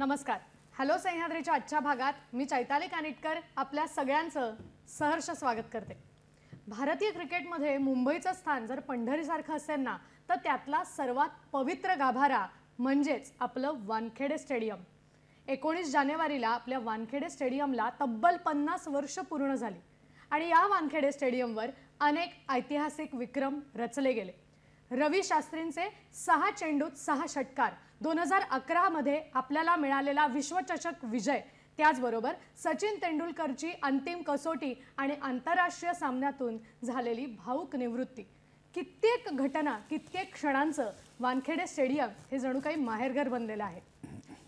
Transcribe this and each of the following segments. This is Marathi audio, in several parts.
नमस्कार. हॅलो सह्याद्रीच्या आजच्या भागात मी चैताली कानिटकर आपल्या सगळ्यांचं सहर्ष स्वागत करते. भारतीय क्रिकेटमध्ये मुंबईचं स्थान जर पंढरीसारखं असेल ना तर त्यातला सर्वात पवित्र गाभारा म्हणजेच आपलं वानखेडे स्टेडियम. 19 जानेवारीला आपल्या वानखेडे स्टेडियमला तब्बल 50 वर्ष पूर्ण झाली आणि या वानखेडे स्टेडियमवर अनेक ऐतिहासिक विक्रम रचले गेले. रवी शास्त्रींचे 6 चेंडूत 6 षटकार, 2011 मध्ये आपल्याला मिळालेला विश्वचषक विजय, त्याचबरोबर सचिन तेंडुलकरची अंतिम कसोटी आणि आंतरराष्ट्रीय सामन्यातून झालेली भाऊक निवृत्ती, कित्येक घटना, कित्येक क्षणांचं वानखेडे स्टेडियम हे जणू काही माहेरघर बनलेलं आहे.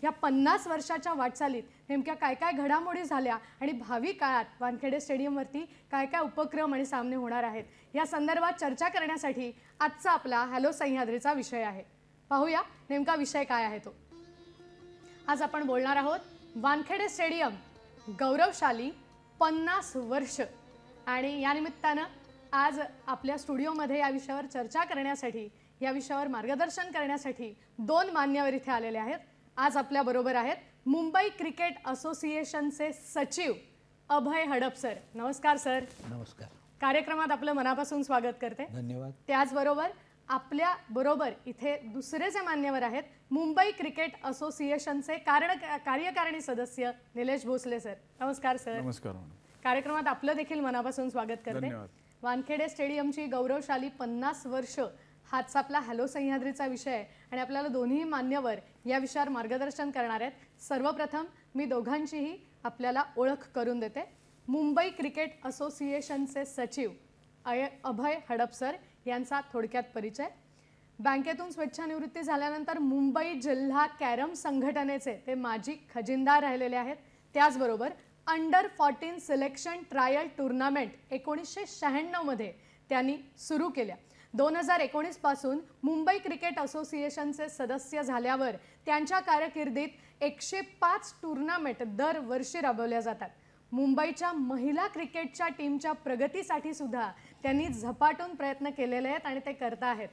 या 50 वर्षाच्या वाटचालीत नेमक्या काय काय घडामोडी झाल्या आणि भावी काळात वानखेडे स्टेडियमवरती काय काय उपक्रम आणि सामने होणार आहेत या संदर्भात चर्चा करण्यासाठी आजचा आपला हॅलो सह्याद्रीचा विषय आहे. पाहूया नेमका विषय काय आहे तो. आज आपण बोलणार आहोत वानखेडे स्टेडियम गौरवशाली 50 वर्ष. आणि या निमित्तानं आज आपल्या स्टुडिओमध्ये या विषयावर चर्चा करण्यासाठी, या विषयावर मार्गदर्शन करण्यासाठी 2 मान्यवर इथे आलेले आहेत. आज आपल्या बरोबर आहेत मुंबई क्रिकेट असोसिएशनचे सचिव अभय हडप सर. नमस्कार सर. नमस्कार. कार्यक्रमात आपलं मनापासून स्वागत करते. धन्यवाद. त्याचबरोबर आपल्या बरोबर इथे दुसरे जे मान्यवर आहेत मुंबई क्रिकेट असोसिएशनचे कार्यकारिणी सदस्य निलेश भोसले सर. नमस्कार सर. नमस्कार. कार्यक्रमात आपलं देखील मनापासून स्वागत करते. धन्यवाद. वानखेडे स्टेडियमची गौरवशाली 50 वर्ष हाच आपला हॅलो सह्याद्रीचा विषय आहे आणि आपल्याला दोन्ही मान्यवर या विषयावर मार्गदर्शन करणार आहेत. सर्वप्रथम मी दोघांचीही आपल्याला ओळख करून देते. मुंबई क्रिकेट असोसिएशनचे सचिव अभय हडप सर यांचा थोडक्यात परिचय. बँकेतून स्वेच्छानिवृत्ती झाल्यानंतर मुंबई जिल्हा कॅरम संघटनेचे ते माजी खजिनदार राहिलेले आहेत. त्याचबरोबर अंडर 14 सिलेक्शन ट्रायल टूर्नामेंट 1996 मध्ये त्यांनी सुरू केल्या. 2019 पासून मुंबई क्रिकेट असोसिएशनचे सदस्य झाल्यावर त्यांच्या कारकिर्दीत 105 टूर्नामेंट दरवर्षी राबवल्या जातात. मुंबईच्या महिला क्रिकेटच्या टीमच्या प्रगतीसाठी सुद्धा त्यांनी झपाटून प्रयत्न केलेले आहेत आणि ते करत आहेत.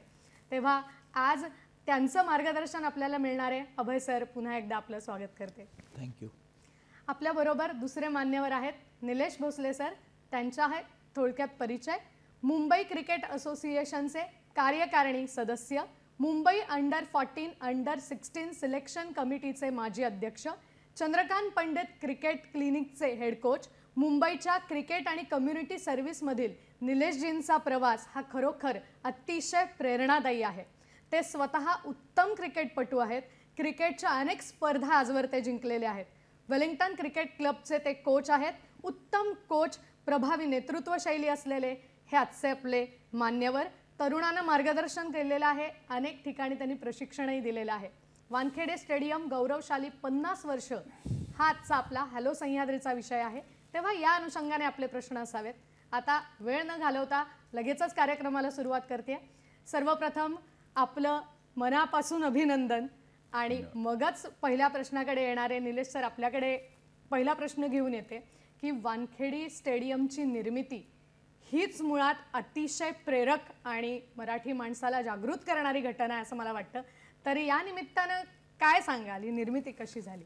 तेव्हा आज त्यांचं मार्गदर्शन आपल्याला मिळणार आहे. अभय सर, पुन्हा एकदा आपलं स्वागत करते. थँक्यू. आपल्याबरोबर दुसरे मान्यवर आहेत निलेश भोसले सर. त्यांचा आहे थोडक्यात परिचय. मुंबई क्रिकेट असोसिएशनचे कार्यकारिणी सदस्य, मुंबई अंडर 14 अंडर 16 सिलेक्शन कमिटीचे माजी अध्यक्ष, चंद्रकांत पंडित क्रिकेट क्लिनिकचे हेड कोच. मुंबईच्या क्रिकेट आणि कम्युनिटी सर्व्हिसमधील निलेशजींचा प्रवास हा खरोखर अतिशय प्रेरणादायी आहे. ते स्वतः उत्तम क्रिकेटपटू आहेत. क्रिकेटच्या अनेक स्पर्धा आजवर ते जिंकलेले आहेत. वेलिंग्टन क्रिकेट क्लबचे ते कोच आहेत. उत्तम कोच, प्रभावी नेतृत्व शैली असलेले हे आजचे आपले मान्यवर. तरुणांना मार्गदर्शन केलेलं आहे. अनेक ठिकाणी त्यांनी प्रशिक्षणही दिलेलं आहे. वानखेडे स्टेडियम गौरवशाली 50 वर्ष हा आजचा आपला हॅलो सह्याद्रीचा विषय आहे. तेव्हा या अनुषंगाने आपले प्रश्न असावेत. आता वेळ न घालवता लगेचच कार्यक्रमाला सुरुवात करते. सर्वप्रथम आपलं मनापासून अभिनंदन आणि मगच पहिल्या प्रश्नाकडे येणारे निलेश सर, आपल्याकडे पहिला प्रश्न घेऊन येते की वानखेडे स्टेडियमची निर्मिती हीच मुळात अतिशय प्रेरक आणि मराठी माणसाला जागृत करणारी घटना आहे असं मला वाटतं. तरी या निमित्तानं काय सांगाल, ही निर्मिती कशी झाली?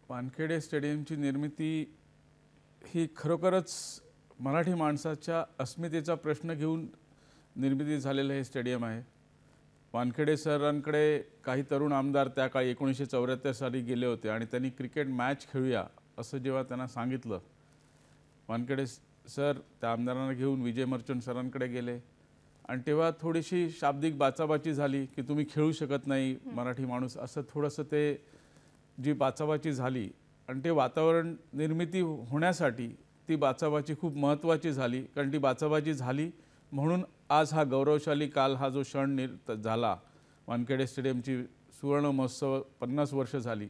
वानखेडे स्टेडियमची निर्मिती ही खरोखरच मराठी माणसाच्या अस्मितेचा प्रश्न घेऊन निर्मिती झालेलं हे स्टेडियम आहे. वानखेडे सरांकडे काही तरुण आमदार त्या काळी 1974 साली गेले होते आणि त्यांनी क्रिकेट मॅच खेळूया असं जेव्हा त्यांना सांगितलं, वानखेडे सर त्या आमदारांना घेऊन विजय मर्चंट सरांकडे गेले आणि तेव्हा थोडीशी शाब्दिक बाचाबाची झाली की तुम्ही खेळू शकत नाही मराठी माणूस, असं थोडंसं ते जी बाचाबाची झाली. आणि ते वातावरण निर्मिती होण्यासाठी ती बाचाबाची खूप महत्त्वाची झाली. कारण ती बाचाबाची झाली म्हणून आज हा गौरवशाली काल, हा जो क्षण झाला, वानखेडे स्टेडियमची सुवर्ण महोत्सव 50 वर्ष झाली,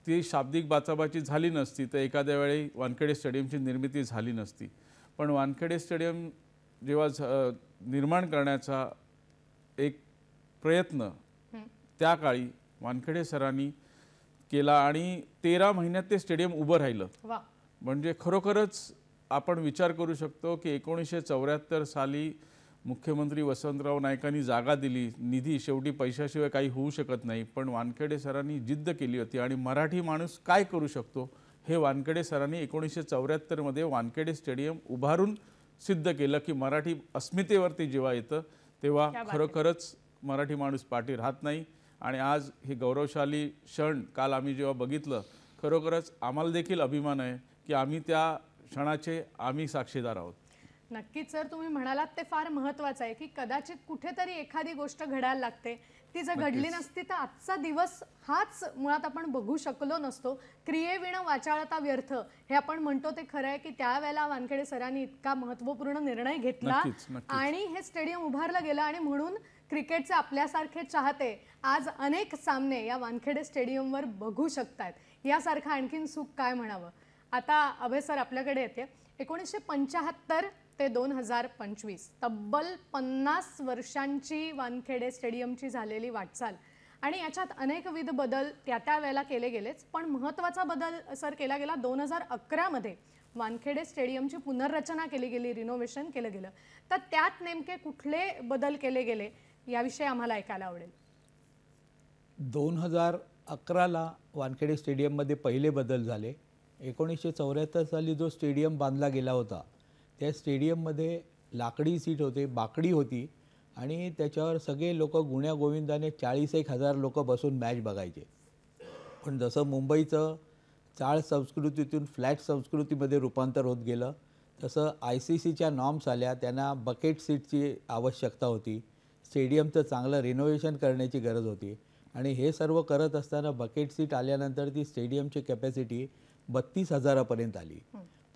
ती शाब्दिक बाचाबाची झाली नसती तर एखाद्या वेळी वानखेडे स्टेडियमची निर्मिती झाली नसती. पण वानखेडे स्टेडियम जेव्हा निर्माण करण्याचा एक प्रयत्न त्या काळी वानखेडे सरांनी केला आणि 13 महिन्यात ते स्टेडियम उभं राहिलं. म्हणजे खरोखरच आपण विचार करू शकतो की 1974 साली मुख्यमंत्री वसंतराव नाईकांनी जागा दिली, निधी, शेवटी पैशाशिवाय काही होऊ शकत नाही, पण वानखेडे सरांनी जिद्द केली होती आणि मराठी माणूस काय करू शकतो हे वानखेडे सरांनी 1974 मध्ये वानखेडे स्टेडियम उभारून सिद्ध केलं की मराठी अस्मितेवरती जेव्हा येतं तेव्हा खरोखरच मराठी माणूस पाठी राहत नाही. आणि आज हे गौरवशाली क्षण काल आम्ही जेव्हा बघितलं, खरोखरच आम्हाला देखील अभिमान आहे की आम्ही त्या क्षणाचे आम्ही साक्षीदार आहोत. नक्कीच सर, तुम्ही म्हणालात ते फार महत्त्वाचं आहे की कदाचित कुठेतरी एखादी गोष्ट घडायला लागते, ती जर घडली नसती तर आजचा दिवस हाच मुळात आपण बघू शकलो नसतो. क्रियेविण वाचाळता व्यर्थ हे आपण म्हणतो ते खरं आहे की त्यावेळेला वानखेडे सरांनी इतका महत्त्वपूर्ण निर्णय घेतला आणि हे स्टेडियम उभारलं गेलं आणि म्हणून क्रिकेटचे आपल्यासारखे चाहते आज अनेक सामने या वानखेडे स्टेडियमवर बघू शकतात. यासारखं आणखीन सुख काय म्हणावं. आता अभय सर आपल्याकडे येते. 1975 ते 2025 तब्बल 50 वर्षांची वानखेडे स्टेडियमची झालेली वाटचाल आणि याच्यात अनेकविध बदल त्या वेळेला केले गेलेच, पण महत्त्वाचा बदल सर केला गेला 2011 मध्ये वानखेडे स्टेडियमची पुनर्रचना केली गेली, रिनोव्हेशन केलं गेलं. तर त्यात नेमके कुठले बदल केले गेले याविषयी आम्हाला ऐकायला आवडेल. 2011ला वानखेडे स्टेडियममध्ये पहिले बदल झाले. 1974 साली जो स्टेडियम बांधला गेला होता त्या स्टेडियममध्ये लाकडी सीट होते, बाकडी होती आणि त्याच्यावर सगळे लोक गुण्यागोविंदाने 40,000 लोक बसून मॅच बघायचे. पण जसं मुंबईचं चाळ संस्कृतीतून फ्लॅट संस्कृतीमध्ये रूपांतर होत गेलं तसं ICCच्या नॉर्म्स आल्या, त्यांना बकेट सीटची आवश्यकता होती. स्टेडियमचं चांगलं रिनोव्हेशन करण्याची गरज होती आणि हे सर्व करत असताना बकेट सीट आल्यानंतर ती स्टेडियमची कॅपॅसिटी 32,000पर्यंत आली.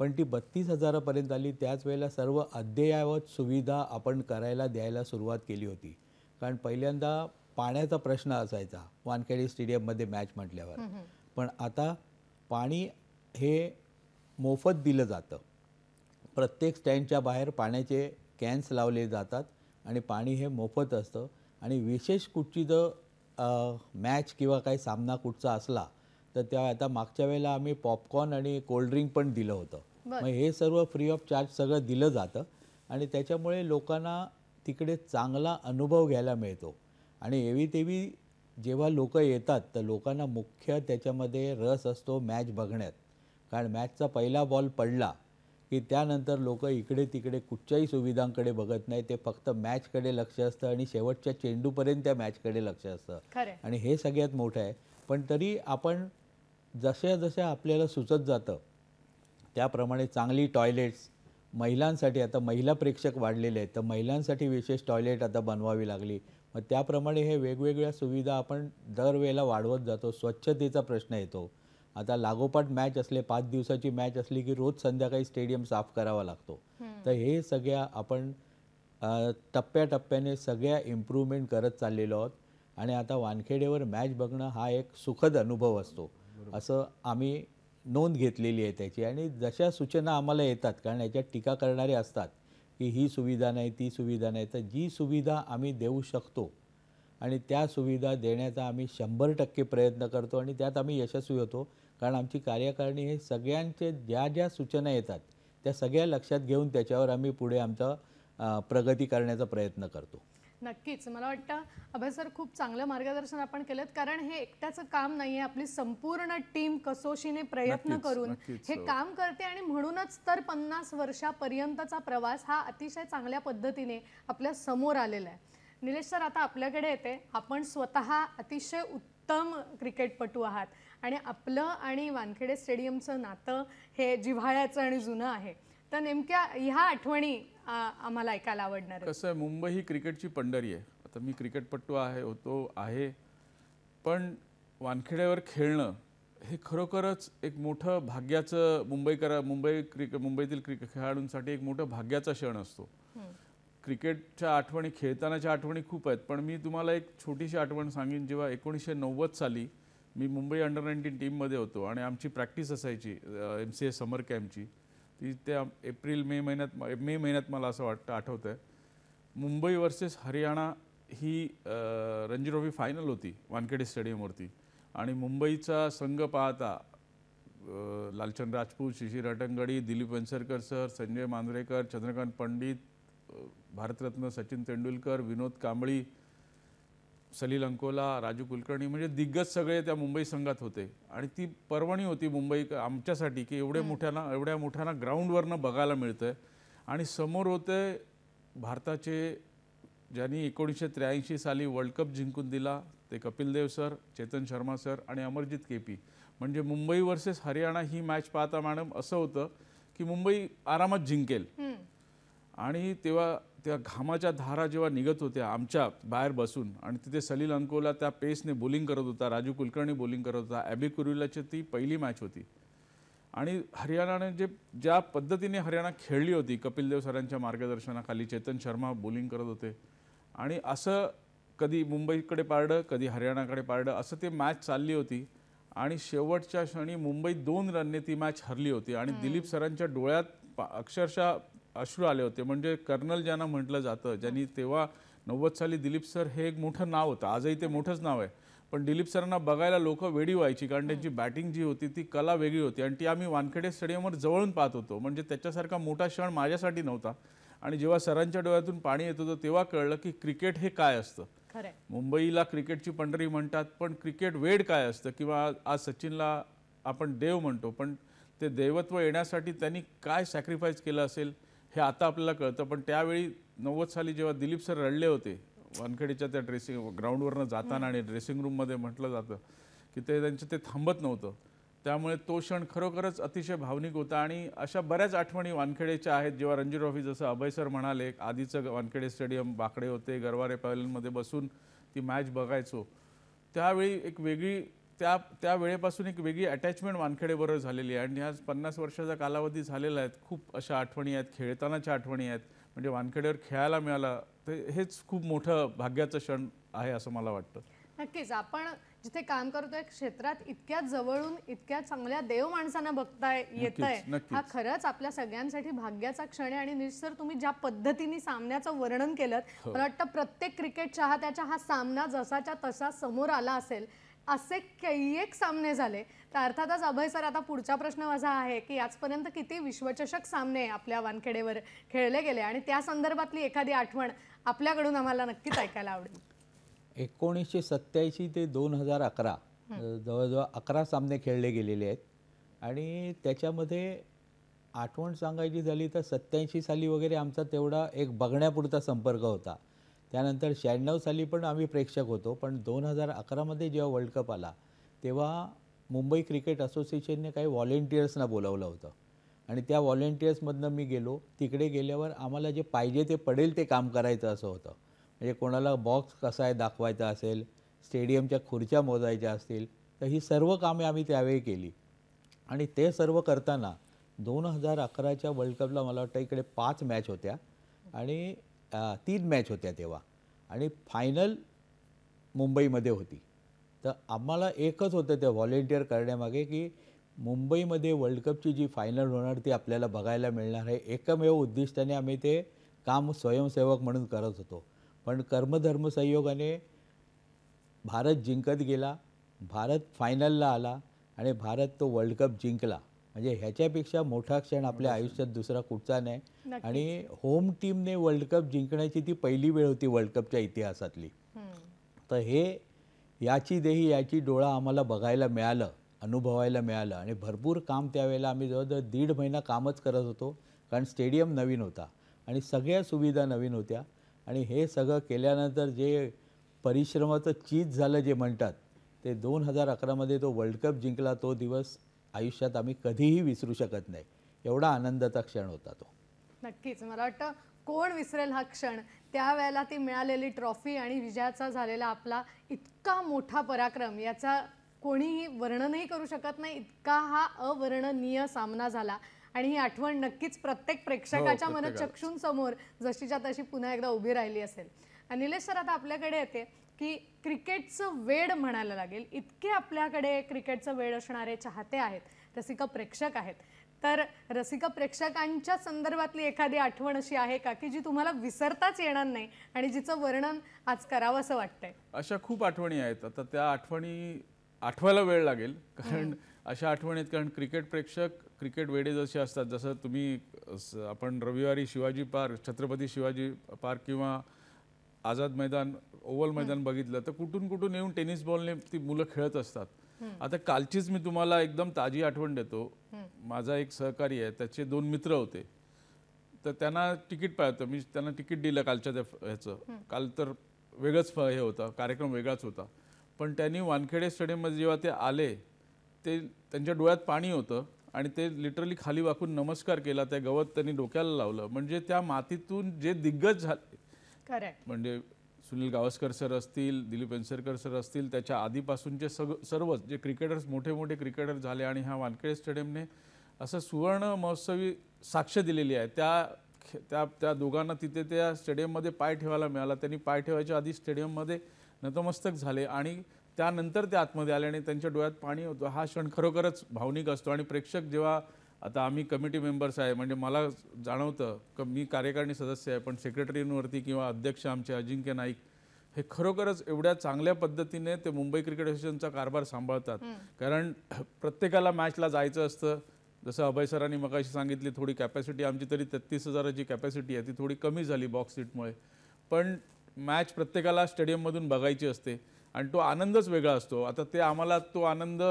पण ती 32,000पर्यंत आली त्याच वेळेला सर्व अद्ययावत सुविधा आपण करायला द्यायला सुरुवात केली होती. कारण पहिल्यांदा पाण्याचा प्रश्न असायचा वानखेडे स्टेडियममध्ये मॅच म्हटल्यावर, पण आता पाणी हे मोफत दिलं जातं. प्रत्येक स्टँडच्या बाहेर पाण्याचे कॅन्स लावले जातात आणि पाणी हे मोफत असतं. आणि विशेष कुठची जर मॅच किंवा काही सामना कुठचा असला तर त्या आता मागच्या वेळेला आम्ही पॉपकॉर्न आणि कोल्ड्रिंक पण दिलं होतं. मग हे सर्व फ्री ऑफ चार्ज सगळं दिलं जातं आणि त्याच्यामुळे लोकांना तिकडे चांगला अनुभव घ्यायला मिळतो. आणि एवी तेवी जेव्हा लोक येतात तर लोकांना मुख्य त्याच्यामध्ये रस असतो मॅच बघण्यात. कारण मॅचचा पहिला बॉल पडला की त्यानंतर लोक इकडे तिकडे कुठच्याही सुविधांकडे बघत नाही, ते फक्त मॅचकडे लक्ष असतं आणि शेवटच्या चेंडूपर्यंत त्या मॅचकडे लक्ष असतं. आणि हे सगळ्यात मोठं आहे. पण तरी आपण जशा जशा आपल्याला सुचत जातं त्याप्रमाणे चांगली टॉयलेट्स महिलांसाठी, आता महिला प्रेक्षक वाढलेले आहेत तर महिलांसाठी विशेष टॉयलेट आता बनवावी लागली. मग त्याप्रमाणे हे वेगवेगळ्या सुविधा आपण दरवेळेला वाढवत जातो. स्वच्छतेचा प्रश्न येतो. आता लागोपाठ मॅच असले, 5 दिवसाची मॅच असली की रोज संध्याकाळी स्टेडियम साफ करावा लागतो. तर हे सगळ्या आपण टप्प्याटप्प्याने सगळ्या इम्प्रूव्हमेंट करत चाललेलो आहोत. आणि आता वानखेडेवर मॅच बघणं हा एक सुखद अनुभव असतो असं आम्ही नोंद घेतलेली आहे त्याची. आणि जशा सूचना आम्हाला येतात, कारण याच्यात टीका करणारे असतात की ही सुविधा नाही ती सुविधा नाही, तर जी सुविधा आम्ही देऊ शकतो आणि त्या सुविधा देण्याचा आम्ही 100% प्रयत्न करतो आणि त्यात आम्ही यशस्वी होतो. कारण आमची कार्यकारिणी हे सगळ्यांचे ज्या ज्या सूचना येतात त्या सगळ्या लक्षात घेऊन त्याच्यावर आम्ही पुढे आमचा प्रगती करण्याचा प्रयत्न करतो. नक्कीच मला वाटतं अभय सर खूप चांगलं मार्गदर्शन आपण केलं, कारण हे एकट्याचं काम नाही आहे. आपली संपूर्ण टीम कसोशीने प्रयत्न करून हे काम करते आणि म्हणूनच तर 50 वर्षापर्यंतचा प्रवास हा अतिशय चांगल्या पद्धतीने आपल्या समोर आलेला आहे. निलेश सर आता आपल्याकडे येते. आपण स्वतः अतिशय उत्तम क्रिकेटपटू आहात आणि आपलं आणि वानखेडे स्टेडियमचं नातं हे जिव्हाळ्याचं आणि जुनं आहे. तर नेमक्या ह्या आठवणी आम्हाला ऐकायला आवडणार. कसं आहे, मुंबई ही क्रिकेटची पंढरी आहे. आता मी क्रिकेटपटू आहे, पण वानखेड्यावर खेळणं हे खरोखरच एक मोठं भाग्याचं मुंबईतील क्रिकेट खेळाडूंसाठी एक मोठं भाग्याचा क्षण असतो. क्रिकेटच्या आठवणी, खेळतानाच्या आठवणी खूप आहेत, पण मी तुम्हाला एक छोटीशी आठवण सांगेन. जेव्हा 1990 साली मी मुंबई अंडर-19 टीममध्ये होतो आणि आमची प्रॅक्टिस असायची MCA समर कॅम्पची. ती त्या मे महिन्यात मला असं वाटतं आठवतं आहे, मुंबई वर्सेस हरियाणा ही रणजी ट्रॉफी फायनल होती वानखेडे स्टेडियमवरती. आणि मुंबईचा संघ पाहता लालचंद राजपूत, शिशिर हटंगडी, दिलीप वेंसरकर सर, संजय मांजरेकर, चंद्रकांत पंडित, भारतरत्न सचिन तेंडुलकर, विनोद कांबळी, सलील अंकोला, राजू कुलकर्णी म्हणजे दिग्गज सगळे त्या मुंबई संघात होते. आणि ती पर्वणी होती मुंबई आमच्यासाठी की एवढ्या मोठ्याना ग्राउंडवरनं बघायला मिळतंय. आणि समोर होते भारताचे ज्यांनी 1983 साली वर्ल्ड कप जिंकून दिला ते कपिल देव सर, चेतन शर्मा सर आणि अमरजित केपी. म्हणजे मुंबई वर्सेस हरियाणा ही मॅच पाहता मॅडम असं होतं की मुंबई आरामात जिंकेल. आणि तेव्हा त्या घामाच्या धारा जेव्हा निघत होत्या आमच्या बाहेर बसून आणि तिथे सलील अंकोला त्या पेसने बॉलिंग करत होता, राजू कुलकर्णी बॉलिंग करत होता, ॲबी कुरुलाची ती पहिली मॅच होती. आणि हरियाणाने ज्या पद्धतीने हरियाणा खेळली होती कपिल देव सरांच्या मार्गदर्शनाखाली, चेतन शर्मा बॉलिंग करत होते आणि असं कधी मुंबईकडे पारडं कधी हरियाणाकडे पारडं असं ते मॅच चालली होती. आणि शेवटच्या क्षणी मुंबई 2 रनने ती मॅच हरली होती. आणि दिलीप सरांच्या डोळ्यात अक्षरशः अश्रू आले होते. म्हणजे कर्नल ज्यांना म्हटलं जातं, ज्यांनी तेव्हा 90 साली दिलीप सर हे एक मोठं नाव होतं, आजही ते मोठंच नाव आहे. पण दिलीप सरांना बघायला लोक वेडी व्हायची कारण त्यांची बॅटिंग जी होती ती कला वेगळी होती आणि ती आम्ही वानखेडे स्टेडियमवर जवळून पाहत होतो. म्हणजे त्याच्यासारखा मोठा क्षण माझ्यासाठी नव्हता. आणि जेव्हा सरांच्या डोळ्यातून पाणी येत होतं तेव्हा कळलं की क्रिकेट हे काय असतं. मुंबईला क्रिकेटची पंढरी म्हणतात, पण क्रिकेट वेड काय असतं. किंवा आज सचिनला आपण देव म्हणतो, पण ते देवत्व येण्यासाठी त्यांनी काय सॅक्रिफाईस केलं असेल हे आता आपल्याला कळतं. पण त्यावेळी 90 साली जेव्हा दिलीप सर रडले होते वानखेडेच्या त्या ड्रेसिंग ग्राउंडवरनं जाताना आणि ड्रेसिंग रूममध्ये म्हटलं जातं की त्यांचं ते थांबत नव्हतं. त्यामुळे तो क्षण खरोखरच अतिशय भावनिक होता. आणि अशा बऱ्याच आठवणी वानखेडेच्या आहेत. जेव्हा रणजी ट्रॉफी जसं अभय सर म्हणाले, आधीचं वानखेडे स्टेडियम बाकडे होते, गरवारे पॅव्हलियनमध्ये बसून ती मॅच बघायचो. त्यावेळी एक वेगळी त्या वेळेपासून एक वेगळी अटॅचमेंट वानखेडेबरोबर झालेली आहे. आणि आज 50 वर्षाचा कालावधी झालेला आहे. खूप अशा आठवणी आहेत, खेळतानाच्या आठवणी आहेत. म्हणजे वानखेडेवर खेळायला मिळालं तर हेच खूप मोठं भाग्याचं क्षण आहे असं मला वाटतं. नक्कीच. आपण जिथे काम करतोय क्षेत्रात इतक्या जवळून इतक्या चांगल्या देव माणसांना बघता येतंय, हा खरंच आपल्या सगळ्यांसाठी भाग्याचा क्षण आहे. आणि निश्चित तुम्ही ज्या पद्धतीने सामन्याचं वर्णन केलं, मला वाटतं प्रत्येक क्रिकेट चाहत्याच्या हा सामना जसाच्या तसा समोर आला असेल. असे कैक सामने झाले. तर अर्थातच अभय सर, आता पुढचा प्रश्न माझा आहे की आजपर्यंत किती विश्वचषक सामने आपल्या वानखेडेवर खेळले गेले आणि त्या संदर्भातली एखादी आठवण आपल्याकडून आम्हाला नक्कीच ऐकायला आवडेल. 1987 ते 2011 जवळजवळ 11 सामने खेळले गेलेले आहेत. आणि त्याच्यामध्ये आठवण सांगायची झाली तर 87 साली वगैरे आमचा तेवढा एक बघण्यापुरता संपर्क होता. त्यानंतर 96 साली पण आम्ही प्रेक्षक होतो. पण 2011मध्ये जेव्हा वर्ल्ड कप आला तेव्हा मुंबई क्रिकेट असोसिएशनने काही व्हॉलेंटियर्सना बोलावलं होतं. आणि त्या व्हॉलेंटियर्समधनं मी गेलो. तिकडे गेल्यावर आम्हाला जे पाहिजे ते पडेल ते काम करायचं असं होतं. म्हणजे कोणाला बॉक्स कसा आहे दाखवायचा असेल, स्टेडियमच्या खुर्च्या मोजायच्या असतील, तर ही सर्व कामे आम्ही त्यावेळी केली. आणि ते सर्व करताना 2011च्या वर्ल्ड कपला मला वाटतं इकडे 5 मॅच होत्या आणि 3 मॅच होत्या तेव्हा. आणि फायनल मुंबईमध्ये होती. तर आम्हाला एकच होतं त्या व्हॉलेंटियर करण्यामागे की मुंबईमध्ये वर्ल्ड कपची जी फायनल होणार ती आपल्याला बघायला मिळणार आहे. एकमेव उद्दिष्टाने आम्ही ते काम स्वयंसेवक म्हणून करत होतो. पण कर्मधर्म संयोगाने भारत जिंकत गेला, भारत फायनलला आला आणि भारत तो वर्ल्ड कप जिंकला. म्हणजे ह्याच्यापेक्षा मोठा क्षण आपल्या आयुष्यात दुसरा कुठचा नाही. आणि होम टीमने वर्ल्ड कप जिंकण्याची ती पहिली वेळ होती वर्ल्ड कपच्या इतिहासातली. तर हे याची देही याची डोळा आम्हाला बघायला मिळालं, अनुभवायला मिळालं. आणि भरपूर काम त्यावेळेला आम्ही जवळजवळ 1.5 महिना कामच करत होतो. कारण स्टेडियम नवीन होता आणि सगळ्या सुविधा नवीन होत्या. आणि हे सगळं केल्यानंतर जे परिश्रमाचं चीज झालं जे म्हणतात ते 2011मध्ये तो वर्ल्ड कप जिंकला. तो दिवस आयुष्यात आम्ही कधीही विसरू शकत नाही. एवढा आनंदाचा क्षण होता तो. नक्कीच. मला वाटतं कोण विसरेल हा क्षण. त्यावेळेला ती मिळालेली ट्रॉफी आणि विजयाचा झालेला आपला इतका मोठा पराक्रम याचा कोणीही वर्णनही करू शकत नाही. इतका हा अवर्णनीय सामना झाला. आणि ही आठवण नक्कीच प्रत्येक प्रेक्षकाच्या मनचक्षूंसमोर जशीच्या तशी पुन्हा एकदा उभी राहिली असेल. निलेश सर, आता आपल्याकडे येते की क्रिकेटचं वेड म्हणायला लागेल. इतके आपल्याकडे क्रिकेटचं वेड असणारे चाहते आहेत, रसिक प्रेक्षक आहेत. तर रसिक प्रेक्षकांच्या संदर्भातली एखादी आठवण अशी आहे का की जी तुम्हाला विसरताच येणार नाही आणि जिचं वर्णन आज करावं असं वाटतंय? अशा खूप आठवणी आहेत. आता त्या आठवणी आठवायला वेळ लागेल कारण अशा आठवणी आहेत. कारण क्रिकेट प्रेक्षक, क्रिकेट वेडे जसे असतात, जसं तुम्ही आपण रविवारी शिवाजी पार्क, छत्रपती शिवाजी पार्क किंवा आझाद मैदान, ओव्हल मैदान बघितलं तर कुठून कुठून येऊन टेनिस बॉलने ती मुलं खेळत असतात. आता कालचीच मी तुम्हाला एकदम ताजी आठवण देतो. माझा एक सहकारी आहे, त्याचे 2 मित्र होते, तर त्यांना तिकीट पाहिजे. मी त्यांना तिकीट दिलं कालच्या ह्याचं. काल तर वेगळंच हे होतं, कार्यक्रम वेगळाच होता. पण त्यांनी वानखेडे स्टेडियममध्ये जेव्हा ते आले, ते त्यांच्या डोळ्यात पाणी होतं आणि ते लिटरली खाली वाकून नमस्कार केला. त्या गवत त्यांनी डोक्याला लावलं. म्हणजे त्या मातीतून जे दिग्गज झाले, म्हणजे सुनील गावस्कर सर असतील, दिलीप वेंगसरकर सर असतील, त्याच्या आधीपासूनचे सर्वच जे क्रिकेटर्स, मोठे मोठे क्रिकेटर झाले आणि ह्या वानखेडे स्टेडियमने असं सुवर्ण महोत्सवी साक्ष दिलेली आहे. त्या दोघांना तिथे त्या स्टेडियममध्ये पाय ठेवायला मिळाला. त्यांनी पाय ठेवायच्या आधी स्टेडियममध्ये नतमस्तक झाले आणि त्यानंतर ते आतमध्ये आले आणि त्यांच्या डोळ्यात पाणी होतं. हा क्षण खरोखरच भावनिक असतो. आणि प्रेक्षक जेव्हा, आता आम्ही कमिटी मेंबर्स आहे, म्हणजे मला जाणवतं की मी कार्यकारिणी सदस्य आहे, पण सेक्रेटरीवरती किंवा अध्यक्ष आमचे अजिंक्य नाईक हे खरोखरच एवढ्या चांगल्या पद्धतीने ते मुंबई क्रिकेट असोसिएशनचा कारभार सांभाळतात. कारण प्रत्येकाला मॅचला जायचं असतं. जसं अभय सरांनी मगाशी सांगितली, थोडी कॅपॅसिटी आमची तरी 33,000ची कॅपॅसिटी आहे, ती थोडी कमी झाली बॉक्स सीटमुळे. पण मॅच प्रत्येकाला स्टेडियममधून बघायची असते आणि तो आनंदच वेगळा असतो. आता ते आम्हाला तो आनंद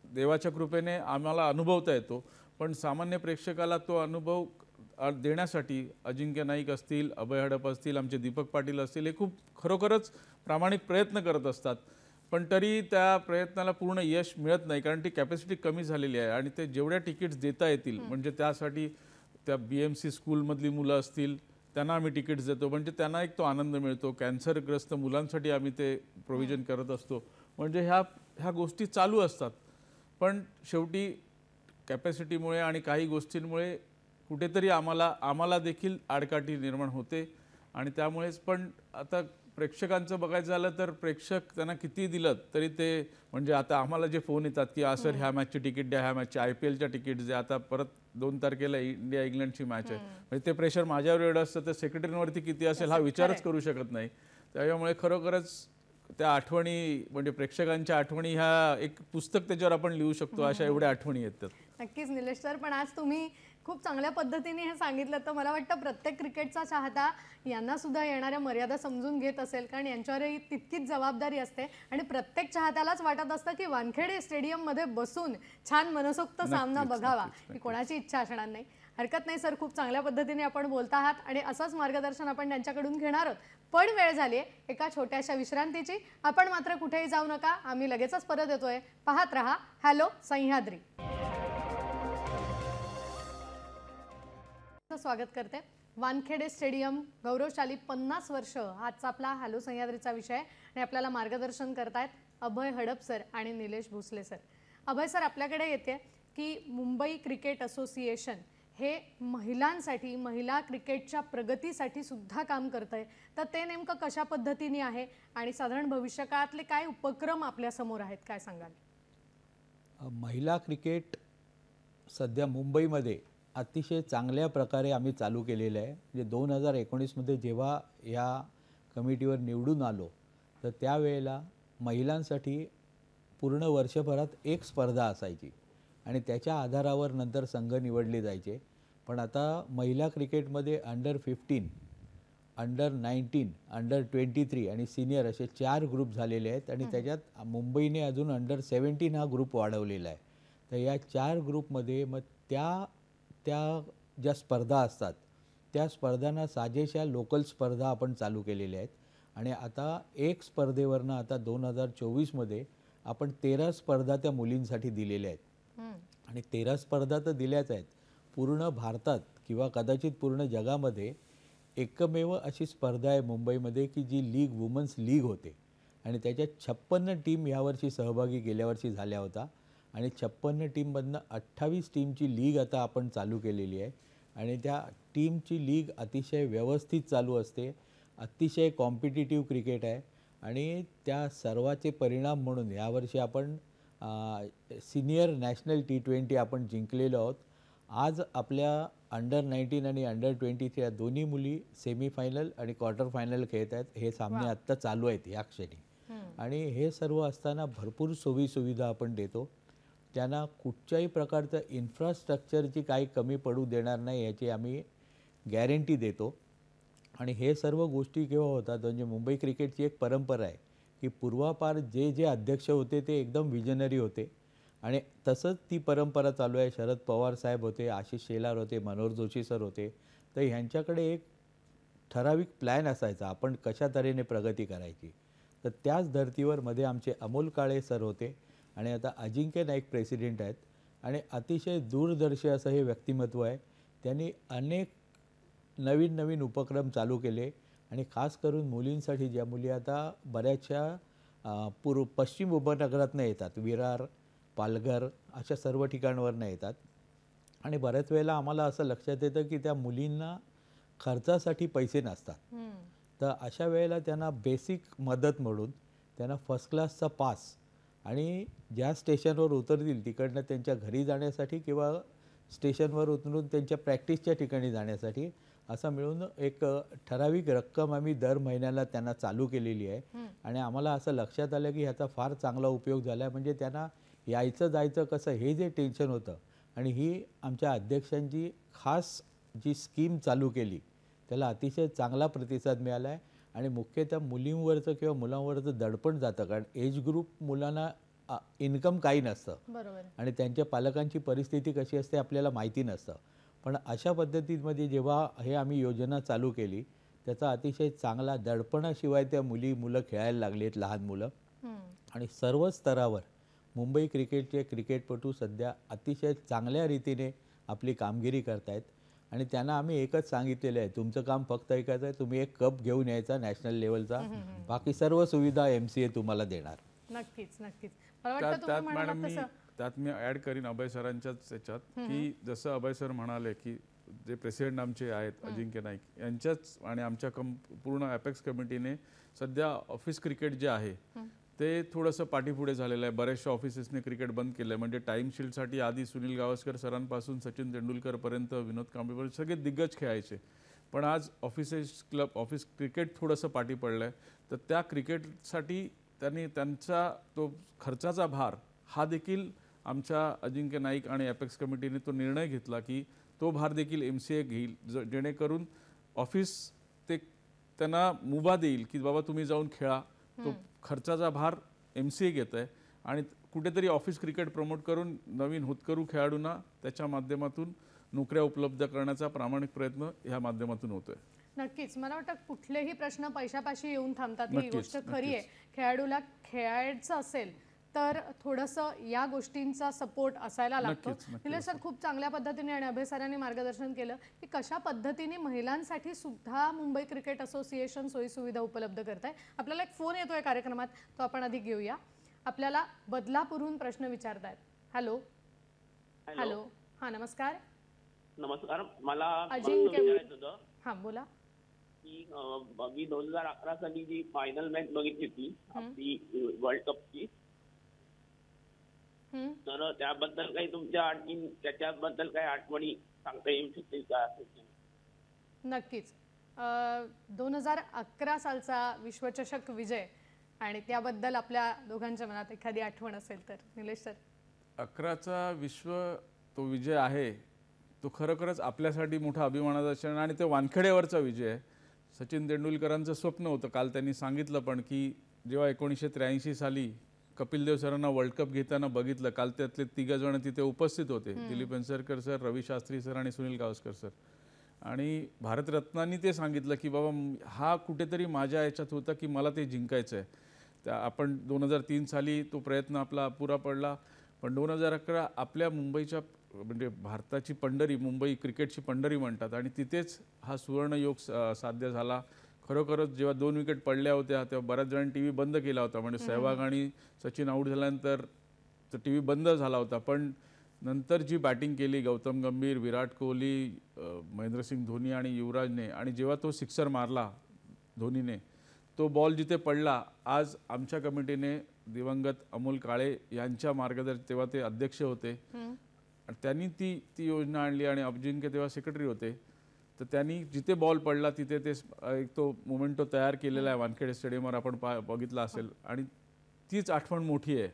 देवाच्या कृपेने आम्हाला अनुभवता येतो, पण सामान्य प्रेक्षकाला तो अनुभव देण्यासाठी अजिंक्य नाईक असतील, अभय हडप असतील, आमचे दीपक पाटील असतील, हे खूप खरोखरच प्रामाणिक प्रयत्न करत असतात. पण तरी त्या प्रयत्नाला पूर्ण यश मिळत नाही, कारण ती कॅपॅसिटी कमी झालेली आहे. आणि ते जेवढ्या तिकीट्स देता येतील, म्हणजे त्यासाठी त्या BMC स्कूलमधली मुलं असतील, त्यांना आम्ही तिकीट्स देतो, म्हणजे त्यांना एक तो आनंद मिळतो. कॅन्सरग्रस्त मुलांसाठी आम्ही ते प्रोव्हिजन करत असतो. म्हणजे ह्या गोष्टी चालू असतात. पण शेवटी कॅपॅसिटीमुळे आणि काही गोष्टींमुळे कुठेतरी आम्हाला देखील आडकाठी निर्माण होते. आणि त्यामुळेच पण आता प्रेक्षकांचं बघायचं झालं तर प्रेक्षक त्यांना किती दिलं तरी ते, म्हणजे आता आम्हाला जे फोन येतात की सर ह्या मॅचची तिकीट द्या, ह्या मॅचची IPLच्या तिकीट द्या, आता परत 2 तारखेला इंडिया इंग्लंडची मॅच आहे, म्हणजे ते प्रेशर माझ्यावर एवढं असतं, तर सेक्रेटरीवरती किती असेल हा विचारच करू शकत नाही. त्यामुळे खरोखरच त्या आठवणी, म्हणजे प्रेक्षकांच्या आठवणी, ह्या एक पुस्तक त्याच्यावर आपण लिहू शकतो, अशा एवढ्या आठवणी येतात. नक्कीच निलेश सर, पण आज तुम्ही खूप चांगल्या पद्धतीने हे सांगितलं, तर मला वाटतं प्रत्येक क्रिकेटचा चाहता यांना सुद्धा येणाऱ्या मर्यादा समजून घेत असेल, कारण यांच्यावरही तितकीच जबाबदारी असते. आणि प्रत्येक चाहत्यालाच वाटत असतं की वानखेडे स्टेडियममध्ये बसून छान मनसोक्त सामना बघावा, ही कोणाची इच्छा असणार नाही. हरकत नाही सर, खूप चांगल्या पद्धतीने आपण बोलत आहात आणि असंच मार्गदर्शन आपण त्यांच्याकडून घेणार आहोत. पण वेळ झाली आहे एका छोट्याशा विश्रांतीची. आपण मात्र कुठेही जाऊ नका, आम्ही लगेचच परत येतोय. पाहत रहा हॅलो सह्याद्री. स्वागत करते. वानखेडे स्टेडियम गौरवशाली 50 वर्ष आजचा आपला हॅलो सह्याद्रीचा विषय आणि आपल्याला मार्गदर्शन करतायत अभय हडप सर आणि निलेश भोसले सर. अभय सर, आपल्याकडे येते की मुंबई क्रिकेट असोसिएशन हे महिलांसाठी, महिला क्रिकेटच्या प्रगतीसाठी सुद्धा काम करतंय, तर ते नेमकं कशा पद्धतीने आहे आणि साधारण भविष्यकाळातले काय उपक्रम आपल्या समोर आहेत, काय सांगाल? महिला क्रिकेट सध्या मुंबईमध्ये अतिशय चांगल्या प्रकारे आम्ही चालू केलेलं आहे. म्हणजे 2019मध्ये जेव्हा या कमिटीवर निवडून आलो, तर त्यावेळेला महिलांसाठी पूर्ण वर्षभरात एक स्पर्धा असायची आणि त्याच्या आधारावर नंतर संघ निवडले जायचे. पण आता महिला क्रिकेटमध्ये अंडर-15, अंडर-19, अंडर-23 आणि सिनियर असे 4 ग्रुप झालेले आहेत. आणि त्याच्यात मुंबईने अजून अंडर-17 हा ग्रुप वाढवलेला आहे. तर या 4 ग्रुपमध्ये मग त्या ज्या स्पर्धा असतात, त्या स्पर्धांना साजेशा लोकल स्पर्धा आपण चालू केलेल्या आहेत. आणि आता एक स्पर्धेवरनं आता 2024मध्ये आपण 13 स्पर्धा त्या मुलींसाठी दिलेल्या आहेत. आणि 13 स्पर्धा तर दिल्याच आहेत. पूर्ण भारतात किंवा कदाचित पूर्ण जगामध्ये एकमेव अशी स्पर्धा आहे मुंबईमध्ये की जी लीग, वुमन्स लीग होते. आणि त्याच्यात 56 टीम यावर्षी सहभागी गेल्या वर्षी झाल्या होत्या. आणि 56 टीममधनं 28 टीमची लीग आता आपण चालू केलेली आहे. आणि त्या टीमची लीग अतिशय व्यवस्थित चालू असते. अतिशय कॉम्पिटिटिव्ह क्रिकेट आहे. आणि त्या सर्वाचे परिणाम म्हणून यावर्षी आपण सिनियर नॅशनल T20 आपण जिंकलेलो आहोत. आज आपल्या अंडर-19 आणि अंडर-23 या दोन्ही मुली सेमीफायनल आणि क्वार्टर फायनल खेळत आहेत. हे सामने आत्ता चालू आहेत या क्षणी. आणि हे सर्व असताना भरपूर सोयीसुविधा आपण देतो. त्यांना कुठच्याही प्रकारचं इन्फ्रास्ट्रक्चरची काही कमी पडू देणार नाही याची आम्ही गॅरंटी देतो. आणि हे सर्व गोष्टी केव्हा होतात म्हणजे मुंबई क्रिकेटची एक परंपरा आहे की पूर्वापार जे जे अध्यक्ष होते ते एकदम विजनरी होते आणि तसंच ती परंपरा चालू आहे. शरद पवार साहेब होते, आशिष शेलार होते, मनोहर जोशी सर होते. तर ह्यांच्याकडे एक ठराविक प्लॅन असायचा आपण कशा तऱ्हेने प्रगती करायची. तर त्याच धर्तीवर मध्ये आमचे अमोल काळे सर होते आणि आता अजिंक्य नाईक प्रेसिडेंट आहेत आणि अतिशय दूरदर्शी असं हे व्यक्तिमत्व आहे. त्यांनी अनेक नवीन नवीन उपक्रम चालू केले आणि खास करून मुलींसाठी, ज्या मुली आता बऱ्याचशा पश्चिम उपनगरातनं येतात, विरार, पालघर अशा सर्व ठिकाणावरनं येतात आणि बऱ्याच वेळेला आम्हाला असं लक्षात येतं की त्या मुलींना खर्चासाठी पैसे नसतात. तर अशा वेळेला त्यांना बेसिक मदत म्हणून त्यांना फर्स्ट क्लासचा पास आणि ज्या स्टेशनवर उतरतील तिकडनं त्यांच्या घरी जाण्यासाठी किंवा स्टेशनवर उतरून त्यांच्या प्रॅक्टिसच्या ठिकाणी जाण्यासाठी असं मिळून एक ठराविक रक्कम आम्ही दर महिन्याला त्यांना चालू केलेली आहे. आणि आम्हाला असं लक्षात आलं की ह्याचा फार चांगला उपयोग झाला आहे. म्हणजे त्यांना यायचं जायचं कसं हे जे टेन्शन होतं आणि ही आमच्या अध्यक्षांची खास जी स्कीम चालू केली त्याला अतिशय चांगला प्रतिसाद मिळाला आहे. आणि मुख्यतः मुलींवरचं किंवा मुलांवरचं दडपण जातं, कारण एज ग्रुप मुलांना इन्कम काही नसतं बरोबर. आणि त्यांच्या पालकांची परिस्थिती कशी असते आपल्याला माहिती नसतं. पण अशा पद्धतीमध्ये जेव्हा हे आम्ही योजना चालू केली त्याचा अतिशय चांगला दडपणाशिवाय त्या मुलं खेळायला लागली आहेत, लहान मुलं. आणि सर्व स्तरावर मुंबई क्रिकेटचे क्रिकेटपटू सध्या अतिशय चांगल्या रीतीने आपली कामगिरी करत आहेत आणि त्यांना आम्ही एकच सांगितलेलं आहे, तुमचं काम फक्त एकच आहे, तुम्ही एक कप घेऊन यायचा नॅशनल लेवलचा, बाकी सर्व सुविधा MCA तुम्हाला देणार. नक्कीच नक्कीच. मला वाटतं तुम्ही त्यात म्हणालात मॅडम तसं. त्यात मी ॲड करीन अभय सरांच्याच याच्यात की जसं अभय सर म्हणाले की जे प्रेसिडेंट आमचे आहेत अजिंक्य नाईक यांच्याच आणि आमच्या पूर्ण ॲपेक्स कमिटीने सध्या ऑफिस क्रिकेट जे आहे ते थोडंसं पाठीपुढे झालेलं आहे. बऱ्याचशा ऑफिसेसने क्रिकेट बंद केलं आहे. म्हणजे टाईम शील्डसाठी आधी सुनील गावस्कर सरांपासून सचिन तेंडुलकरपर्यंत, विनोद कांबळेपर्यंत सगळे दिग्गज खेळायचे. पण आज ऑफिस क्रिकेट थोडंसं पाठी पडलं आहे. तर त्या क्रिकेटसाठी त्यांनी त्यांचा तो खर्चाचा भार हा देखील आमच्या अजिंक्य नाईक आणि ॲपेक्स कमिटीने तो निर्णय घेतला की तो भार देखील MCA घेईल, जेणेकरून ऑफिस ते त्यांना मुभा देईल की बाबा तुम्ही जाऊन खेळा. तो खर्चाचा भार MCA घेत आहे आणि कुठेतरी ऑफिस क्रिकेट प्रमोट करून नवीन होतकरू खेळाडूंना त्याच्या माध्यमातून नोकऱ्या उपलब्ध करण्याचा प्रामाणिक प्रयत्न ह्या माध्यमातून होतोय. नक्कीच. मला वाटतं कुठलेही प्रश्न पैशापाशी येऊन थांबतात, ही गोष्ट खरी आहे. खेळाडूला खेळायचं असेल तर थोडंसं या गोष्टींचा सपोर्ट असायला लागतो. निलेश सर खूप चांगल्या पद्धतीने आणि अभय सरांनी मार्गदर्शन केलं की कशा पद्धतीने महिलांसाठी सुद्धा मुंबई क्रिकेट असोसिएशन सोयीसुविधा उपलब्ध करत आहे. आपल्याला एक फोन येतोय कार्यक्रमात, तो आपण आधी घेऊया. आपल्याला बदलापूरहून प्रश्न विचारतायत. Hello hello. हां नमस्कार. नमस्कार. मला अजिंक्य. विचारायचं होतं हां बोला. की मी 2011 साली जी फायनल मॅच बघितली होती आपली वर्ल्ड कपची, तर त्याबद्दल काही तुमच्या आणखी त्याच्याबद्दल काही आठवणी सांगता येऊ शकतील का? नक्कीच. 2011 सालचा विश्वचषक विजय आणि त्याबद्दल आपल्या दोघांच्या मनात एखादी आठवण असेल तर निलेश सर. 11चा तो विजय आहे तो खरोखरच आपल्यासाठी मोठा अभिमानाचा क्षण आणि तो वानखेडेवरचा विजय आहे. सचिन तेंडुलकरांचं स्वप्न होतं, काल त्यांनी सांगितलं पण की जेव्हा 1983 साली कपिल देव सरांना वर्ल्ड कप घेताना बघितलं, काल त्यातले 3 जण तिथे उपस्थित होते, दिलीप वेंसरकर सर, रवी शास्त्री सर आणि सुनील गावस्कर सर. आणि भारतरत्नांनी ते सांगितलं की बाबा हा कुठेतरी माझ्या याच्यात होता की मला ते जिंकायचं आहे. आपण 2003 साली तो प्रयत्न आपला अपुरा पडला, पण 2011 आपल्या मुंबईच्या म्हणजे भारताची पंढरी, मुंबई क्रिकेटची पंढरी म्हणतात आणि तिथेच हा सुवर्णयोग साध्य झाला. खरोखरच जेव्हा 2 विकेट पडल्या होत्या तेव्हा बऱ्याच जणांनी TV बंद केला होता. म्हणजे सहवाग आणि सचिन आऊट झाल्यानंतर TV बंद झाला होता. पण नंतर जी बॅटिंग केली गौतम गंभीर, विराट कोहली, महेंद्रसिंग धोनी आणि युवराजने, आणि जेव्हा तो सिक्सर मारला धोनीने, तो बॉल जिथे पडला, आज आमच्या कमिटीने दिवंगत अमोल काळे यांच्या मार्गदर्शन, तेव्हा ते अध्यक्ष होते, त्यांनी ती योजना आणली आणि अजिंक्य तेव्हा सेक्रेटरी होते. तर त्यांनी जिथे बॉल पडला तिथे ते एक तो मोमेंटो तयार केलेला आहे वानखेडे स्टेडियमवर, आपण बघितला असेल. आणि तीच आठवण मोठी आहे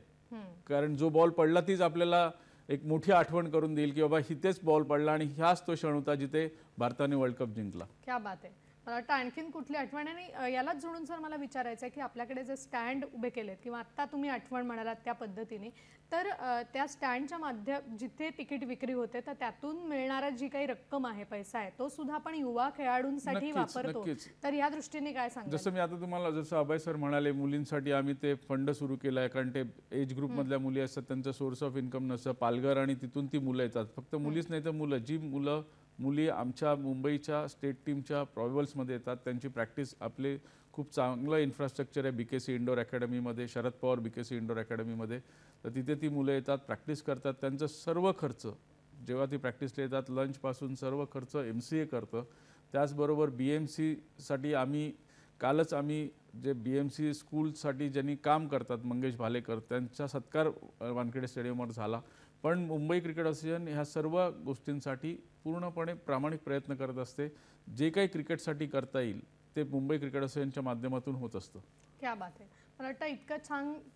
कारण जो बॉल पडला तीच आपल्याला एक मोठी आठवण करून देईल की बाबा इथेच बॉल पडला आणि ह्याच तो क्षण होता जिथे भारताने वर्ल्ड कप जिंकला. क्या बात आहे. मला वाटतं आणखीन कुठली आठवण आहे. आणि यालाच जोडून सर मला विचारायचं आहे की आपल्याकडे जे स्टँड उभे केलेत किंवा आत्ता तुम्ही आठवण म्हणालात त्या पद्धतीने, तर त्या स्टँडच्या माध्यम जिथे तिकीट विक्री होते तर त्यातून मिळणारा जी काही रक्कम आहे, पैसा आहे, तो सुद्धा आपण युवा खेळाडूंसाठी वापरतो. तर या दृष्टीने काय सांगाल? जसं मी आता तुम्हाला जसं अभय सर म्हणाले, मुलींसाठी आम्ही ते फंड सुरू केला आहे, कारण ते एज ग्रुपमधल्या मुली असतात त्यांचं सोर्स ऑफ इन्कम नसतं. पालघर आणि तिथून ती मुलं येतात. फक्त मुलीच नाही तर मुली आमच्या मुंबईच्या स्टेट टीमच्या प्रॉविबल्समध्ये येतात. त्यांची प्रॅक्टिस आपले खूप चांगलं इन्फ्रास्ट्रक्चर आहे BKC इंडोर अकॅडमीमध्ये, शरद पवार BKC इंडोर अकॅडमीमध्ये. तर तिथे ती मुलं येतात, प्रॅक्टिस करतात. त्यांचं सर्व खर्च जेव्हा ती प्रॅक्टिसला येतात लंचपासून सर्व खर्च MCA करतं. त्याचबरोबर BMCसाठी कालच आम्ही जे BMC स्कूलसाठी ज्यांनी काम करतात मंगेश भालेकर, त्यांचा सत्कार वानखेडे स्टेडियमवर झाला. पण मुंबई क्रिकेट असोसिएशन ह्या सर्व गोष्टींसाठी पूर्णपणे प्रामाणिक प्रयत्न करत असते. जे काही क्रिकेटसाठी करता येईल ते मुंबई क्रिकेट असोसिएशनच्या माध्यमातून होत असतं. क्या बात आहे. मला वाटतं इतकं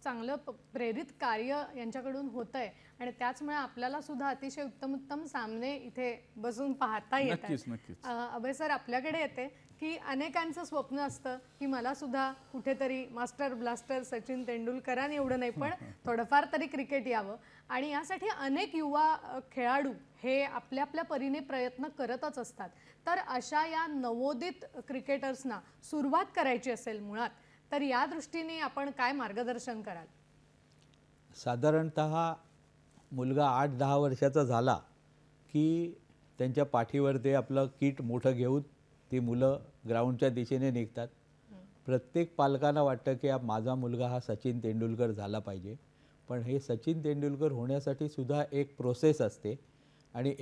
चांगलं प्रेरित कार्य यांच्याकडून होत आहे आणि त्याचमुळे आपल्याला सुद्धा अतिशय उत्तम सामने इथे बसून पाहता येतात. नक्कीच. अभय सर, आपल्याकडे येते की अनेकांचं स्वप्न असतं की मला सुद्धा कुठेतरी मास्टर ब्लास्टर सचिन तेंडुलकरांनी एवढं नाही पण थोडंफार तरी क्रिकेट यावं. आणि यासाठी अनेक युवा खेळाडू हे आपल्या आपल्या परीने प्रयत्न करतच असतात. तर अशा या नवोदित क्रिकेटर्सना सुरुवात करायची असेल मुळात, तर या दृष्टीने आपण काय मार्गदर्शन कराल? साधारणतः मुलगा 8-10 वर्षाचा झाला की त्यांच्या पाठीवर ते आपलं किट मोठं घेऊन ती मुलं ग्राउंडच्या दिशेने निघतात. प्रत्येक पालकांना वाटतं की माझा मुलगा हा सचिन तेंडुलकर झाला पाहिजे. पण हे सचिन तेंडुलकर होण्यासाठी सुद्धा एक प्रोसेस असते आणि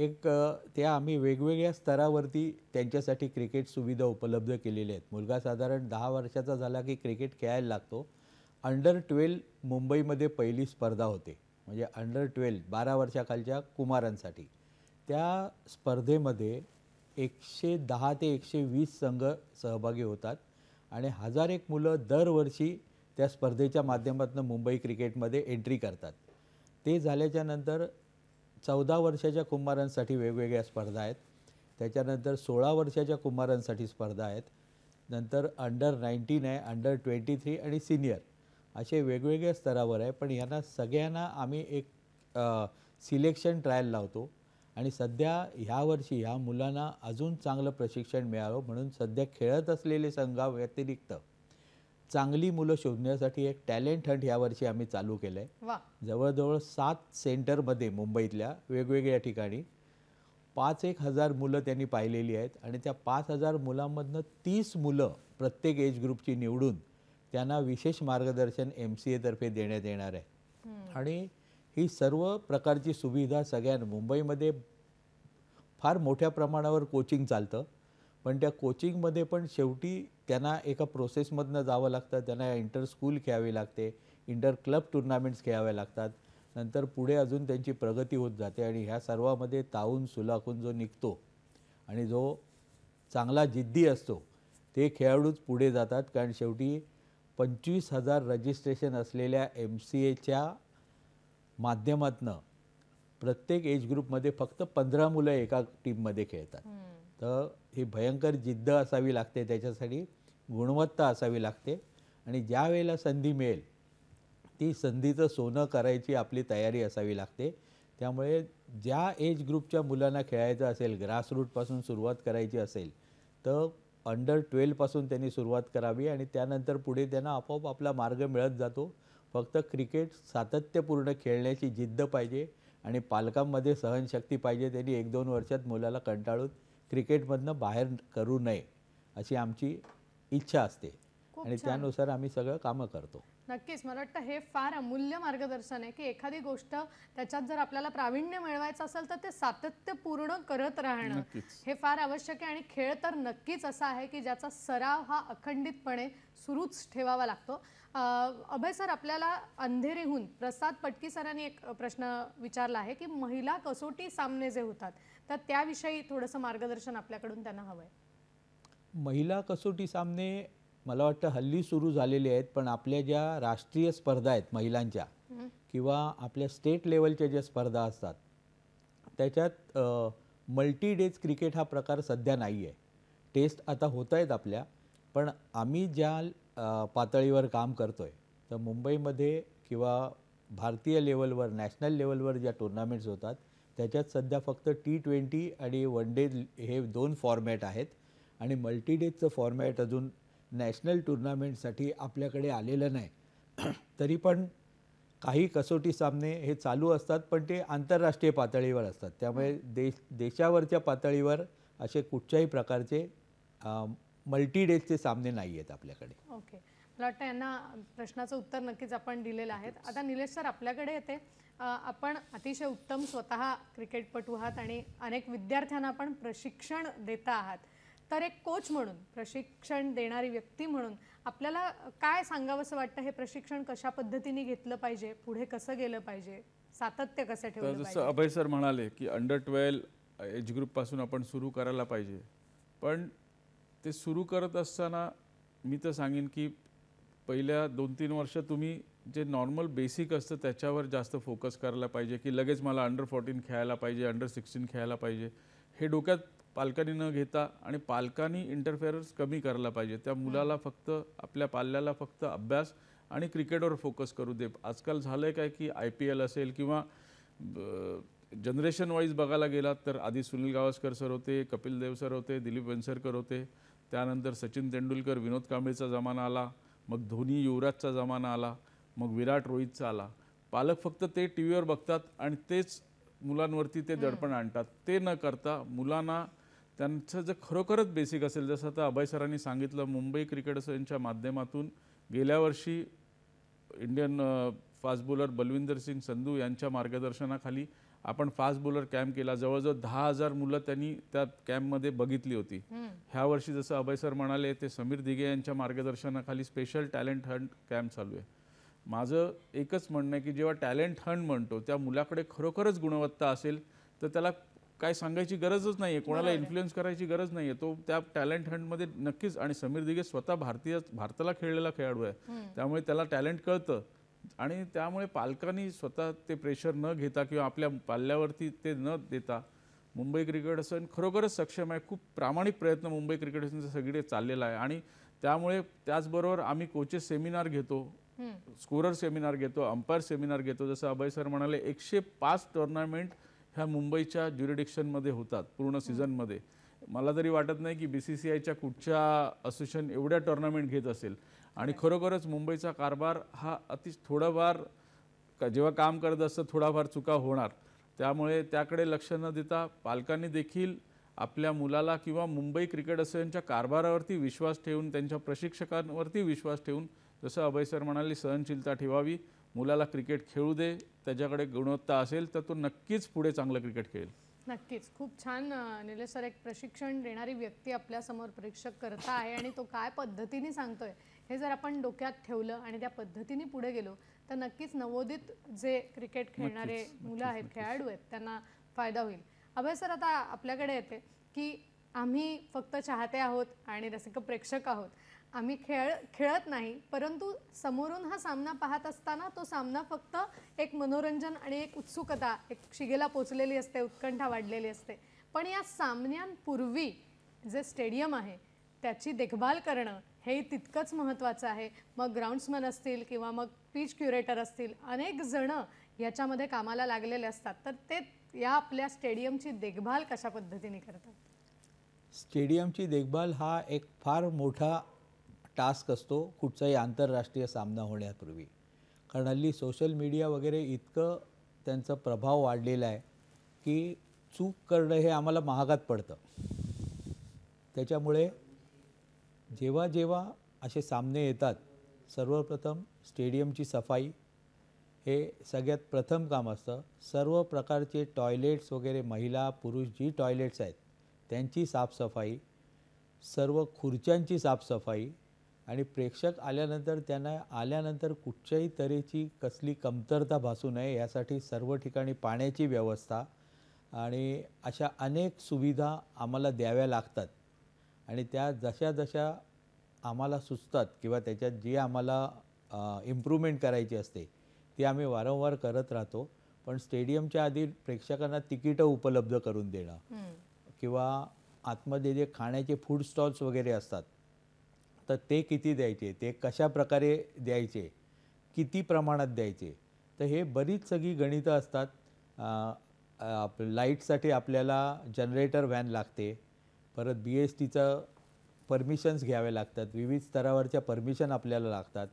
त्या आम्ही वेगवेगळ्या स्तरावरती त्यांच्यासाठी क्रिकेट सुविधा उपलब्ध केलेल्या आहेत. मुलगा साधारण 10 वर्षाचा झाला की क्रिकेट खेळायला लागतो. अंडर-12 मुंबईमध्ये पहिली स्पर्धा होते, म्हणजे अंडर-12 12 वर्षाखालच्या कुमारांसाठी. त्या स्पर्धेमध्ये 110 ते 120 संघ सहभागी होतात आणि 1001 मुलं दरवर्षी त्या स्पर्धेच्या माध्यमातून मुंबई क्रिकेटमध्ये एंट्री करतात. ते झाल्याच्या नंतर 14 वर्षाच्या कुमारांसाठी वेगवेगळ्या स्पर्धा आहेत. त्याच्यानंतर 16 वर्षाच्या कुमारांसाठी स्पर्धा आहेत. नंतर अंडर-19 आहे, अंडर-23 आणि सिनियर असे वेगवेगळ्या स्तरावर आहे. पण यांना सगळ्यांना आम्ही एक सिलेक्शन ट्रायल लावतो आणि सध्या ह्यावर्षी ह्या मुलांना अजून चांगलं प्रशिक्षण मिळावं म्हणून सध्या खेळत असलेले संघाव्यतिरिक्त चांगली मुलं शोधण्यासाठी एक टॅलेंट हंट यावर्षी आम्ही चालू केलं आहे. जवळजवळ 7 सेंटरमध्ये मुंबईतल्या वेगवेगळ्या ठिकाणी 5-1 हजार मुलं त्यांनी पाहिलेली आहेत आणि त्या 5,000 मुलांमधनं 30 मुलं प्रत्येक एज ग्रुपची निवडून त्यांना विशेष मार्गदर्शन MCA तर्फे देण्यात येणार आहे. आणि ही सर्व प्रकारची सुविधा सगळ्यांना मुंबईमध्ये फार मोठ्या प्रमाणावर कोचिंग चालतं. पण त्या कोचिंगमध्ये पण शेवटी त्यांना एका प्रोसेसमधनं जावं लागतं. त्यांना इंटर स्कूल खेळावी लागते, इंटर क्लब टुर्नामेंट्स खेळावे लागतात. नंतर पुढे अजून त्यांची प्रगती होत जाते आणि ह्या सर्वामध्ये तावून सुलाखून जो निघतो आणि जो चांगला जिद्दी असतो ते खेळाडूच पुढे जातात. कारण शेवटी 25,000 रजिस्ट्रेशन असलेल्या MCAच्या माध्यमातून प्रत्येक एज ग्रुपमध्ये फक्त 15 मुलं एका टीममध्ये खेळतात. तर ही भयंकर जिद्द असावी लागते, त्याच्यासाठी गुणवत्ता असावी लागते आणि ज्या वेळेला संधी मिळेल ती संधीचं सोनं करायची आपली तयारी असावी लागते. त्यामुळे ज्या एज ग्रुपच्या मुलांना खेळायचं असेल, ग्रासरूटपासून सुरुवात करायची असेल तर अंडर-12 पासून त्यांनी सुरुवात करावी आणि त्यानंतर पुढे त्यांना आपोआप आपला मार्ग मिळत जातो. फक्त क्रिकेट सातत्यपूर्ण खेळण्याची जिद्द पाहिजे आणि पालकांमध्ये सहनशक्ती पाहिजे. त्यांनी 1-2 वर्षात मुलाला कंटाळून क्रिकेटमधनं बाहेर करू नये अशी आमची इच्छा असते आणि त्यानुसार आम्ही सगळं कामं करतो. नक्कीच. मला वाटतं हे फार अमूल्य मार्गदर्शन आहे की एखादी गोष्ट त्याच्यात जर आपल्याला प्रावीण्य मिळवायचं असेल तर ते सातत्यपूर्ण करत राहणं हे फार आवश्यक आहे. आणि खेळ तर नक्कीच असा आहे की ज्याचा सराव हा अखंडितपणे सुरूच ठेवावा लागतो. अभय सर, आपल्याला अंधेरीहून प्रसाद पटकी सरांनी एक प्रश्न विचारला आहे की महिला कसोटी सामने जे होतात तर त्याविषयी थोडंसं मार्गदर्शन आपल्याकडून त्यांना हवं आहे. महिला कसोटी सामने मला वाटतं हल्ली सुरू झालेले आहेत, पण आपल्या ज्या राष्ट्रीय स्पर्धा आहेत महिलांच्या किंवा आपल्या स्टेट लेवलच्या ज्या स्पर्धा असतात त्याच्यात मल्टी डेज क्रिकेट हा प्रकार सध्या नाही आहे. टेस्ट आता होत आहेत आपल्या, पण आम्ही ज्या पातळीवर काम करतो आहे तर मुंबईमध्ये किंवा भारतीय लेवलवर नॅशनल लेवलवर ज्या टुर्नामेंट्स होतात त्याच्यात सध्या फक्त T20 आणि वन डे हे 2 फॉर्मॅट आहेत आणि मल्टी डेजचं फॉर्मॅट अजून नॅशनल टुर्नामेंटसाठी आपल्याकडे आलेलं नाही. तरी पण काही कसोटी सामने हे चालू असतात, पण ते आंतरराष्ट्रीय पातळीवर असतात. त्यामुळे देशावरच्या पातळीवर असे कुठच्याही प्रकारचे मल्टी डेजचे सामने नाही आहेत आपल्याकडे. ओके, मला वाटतं यांना प्रश्नाचं उत्तर नक्कीच आपण दिलेलं आहे. आता निलेश सर आपल्याकडे येते. आपण अतिशय उत्तम स्वतः क्रिकेटपटू आहात आणि अनेक विद्यार्थ्यांना आपण प्रशिक्षण देता आहात. तर एक कोच म्हणून, प्रशिक्षण देणारी व्यक्ती म्हणून आपल्याला काय सांगावंसं वाटतं? हे प्रशिक्षण कशा पद्धतीने घेतलं पाहिजे, पुढे कसं गेलं पाहिजे, सातत्य कसं तर ठेवलं जसं पाहिजे? अभय सर म्हणाले की अंडर-12 एज ग्रुपपासून आपण सुरू करायला पाहिजे. पण ते सुरू करत असताना मी तर सांगेन की पहिल्या 2-3 वर्ष तुम्ही जे नॉर्मल बेसिक असतं त्याच्यावर जास्त फोकस करायला पाहिजे, की लगेच मला अंडर-14 खेळायला पाहिजे, अंडर-16 खेळायला पाहिजे, हे डोक्यात पालकांनी न घेता आणि पालकांनी इंटरफेरन्स कमी करायला पाहिजे. त्या मुलाला फक्त, आपल्या पाल्याला फक्त अभ्यास आणि क्रिकेटवर फोकस करू दे. आजकाल झालं आहे काय की IPL असेल किंवा जनरेशन वाईज बघायला गेलात तर आधी सुनील गावस्कर सर होते, कपिल देव सर होते, दिलीप वेंगसरकर होते, त्यानंतर सचिन तेंडुलकर, विनोद कांबळेचा जमाना आला, मग धोनी युवराजचा जमाना आला, मग विराट रोहितचा आला. पालक फक्त ते टीव्हीवर बघतात आणि तेच मुलांवरती ते दडपण आणतात. ते न करता मुलांना त्यांचं जे खरोखरच बेसिक असेल, जसं आता अभय सरांनी सांगितलं, मुंबई क्रिकेट असोसिएशनच्या माध्यमातून गेल्या वर्षी Indian fast bowler Balvinder Singh Sandhu यांच्या मार्गदर्शनाखाली आपण फास्ट बॉलर कॅम्प केला. जवळजवळ 10,000 मुलं त्यांनी त्या कॅम्पमध्ये बघितली होती. ह्या वर्षी जसं अभय सर म्हणाले ते समीर दिघे यांच्या मार्गदर्शनाखाली स्पेशल टॅलेंट हंट कॅम्प चालू आहे. माझं एकच म्हणणं आहे की जेव्हा टॅलेंट हंट म्हणतो त्या मुलाकडे खरोखरच गुणवत्ता असेल तर त्याला काय सांगायची गरजच नाही आहे, कोणाला इन्फ्लुएन्स करायची गरज नाही आहे. तो त्या टॅलेंट हंटमध्ये नक्कीच, आणि समीर दिघे स्वतः भारताला खेळलेला खेळाडू आहे, त्यामुळे त्याला टॅलेंट कळतं. आणि त्यामुळे पालकांनी स्वतः ते प्रेशर न घेता किंवा आपल्या पाल्यावरती ते न देता मुंबई क्रिकेट असोसिएशन खरोखरच सक्षम आहे. खूप प्रामाणिक प्रयत्न मुंबई क्रिकेट असोसिएशनचा सगळीकडे चाललेला आहे. आणि त्यामुळे त्याचबरोबर आम्ही कोचेस सेमिनार घेतो, स्कोरर सेमिनार घेतो, अंपायर सेमिनार घेतो. जसं अभय सर म्हणाले 105 टुर्नामेंट ह्या मुंबईच्या ज्युरिडिक्शनमध्ये होतात पूर्ण सीझनमध्ये. मला तरी वाटत नाही की BCCIच्या कुठच्या असोसिएशन एवढ्या टुर्नामेंट घेत असेल. आणि खरोखरच मुंबईचा कारभार हा थोडाफार जेव्हा काम करत असतं थोडाफार चुका होणार. त्यामुळे त्याकडे लक्ष न देता पालकांनी देखील आपल्या मुलाला किंवा मुंबई क्रिकेट असोसिएशनच्या कारभारावरती विश्वास ठेवून, त्यांच्या प्रशिक्षकांवरती विश्वास ठेवून, जसं अभय सर म्हणाले सहनशीलता ठेवावी, मुलाला क्रिकेट खेळू दे, त्याच्याकडे गुणवत्ता असेल तर तो नक्कीच पुढे चांगलं क्रिकेट खेळेल. नक्कीच, खूप छान निलेश सर, एक प्रशिक्षण देणारी व्यक्ती आपल्यासमोर परीक्षक करता आहे आणि तो काय पद्धतीने सांगतोय हे जर आपण डोक्यात ठेवलं आणि त्या पद्धतीने पुढे गेलो तर नक्कीच नवोदित जे क्रिकेट खेळणारे मुलं आहेत, खेळाडू आहेत, त्यांना फायदा होईल. अभय सर, आता आपल्याकडे येते की आम्ही फक्त चाहते आहोत आणि रसिक प्रेक्षक आहोत. आम्ही खेळत नाही, परंतु समोरून हा सामना पाहत असताना तो सामना फक्त एक मनोरंजन आणि एक उत्सुकता, एक शिगेला पोचलेली असते, उत्कंठा वाढलेली असते. पण या सामन्यांपूर्वी जे स्टेडियम आहे त्याची देखभाल करणं हे तितकंच महत्त्वाचं आहे. मग ग्राउंड्समन असतील किंवा मग पिच क्युरेटर असतील, अनेक जण याच्यामध्ये कामाला लागलेले असतात. तर ते या आपल्या स्टेडियमची देखभाल कशा पद्धतीने करतात? स्टेडियमची देखभाल हा एक फार मोठा टास्क असतो कुठचाही आंतरराष्ट्रीय सामना होण्यापूर्वी. कारण हल्ली सोशल मीडिया वगैरे इतकं त्यांचा प्रभाव वाढलेला आहे की चूक करणं हे आम्हाला महागात पडतं. त्याच्यामुळे जेव्हा जेव्हा असे सामने येतात सर्वप्रथम स्टेडियमची सफाई हे सगळ्यात प्रथम काम असतं. सर्व प्रकारचे टॉयलेट्स वगैरे, महिला पुरुष जी टॉयलेट्स आहेत त्यांची साफसफाई, सर्व खुर्च्यांची साफसफाई, आणि प्रेक्षक आल्यानंतर कुठच्याही तऱ्हेची कसली कमतरता भासू नये यासाठी सर्व ठिकाणी पाण्याची व्यवस्था आणि अशा अनेक सुविधा आम्हाला द्याव्या लागतात. आणि त्या जशा जशा आम्हाला सुचतात किंवा त्याच्यात जी आम्हाला इम्प्रूव्हमेंट करायची असते ती आम्ही वारंवार करत राहतो. पण स्टेडियमच्या आधी प्रेक्षकांना तिकीटं उपलब्ध करून देणं किंवा आतमध्ये जे खाण्याचे फूड स्टॉल्स वगैरे असतात तर ते किती द्यायचे, ते कशा प्रकारे द्यायचे, किती प्रमाणात द्यायचे, तर हे बरीच सगळी गणितं असतात. लाईटसाठी आपल्याला जनरेटर व्हॅन लागते, परत BSTचं परमिशन्स घ्यावे लागतात, विविध स्तरावरच्या परमिशन आपल्याला लागतात.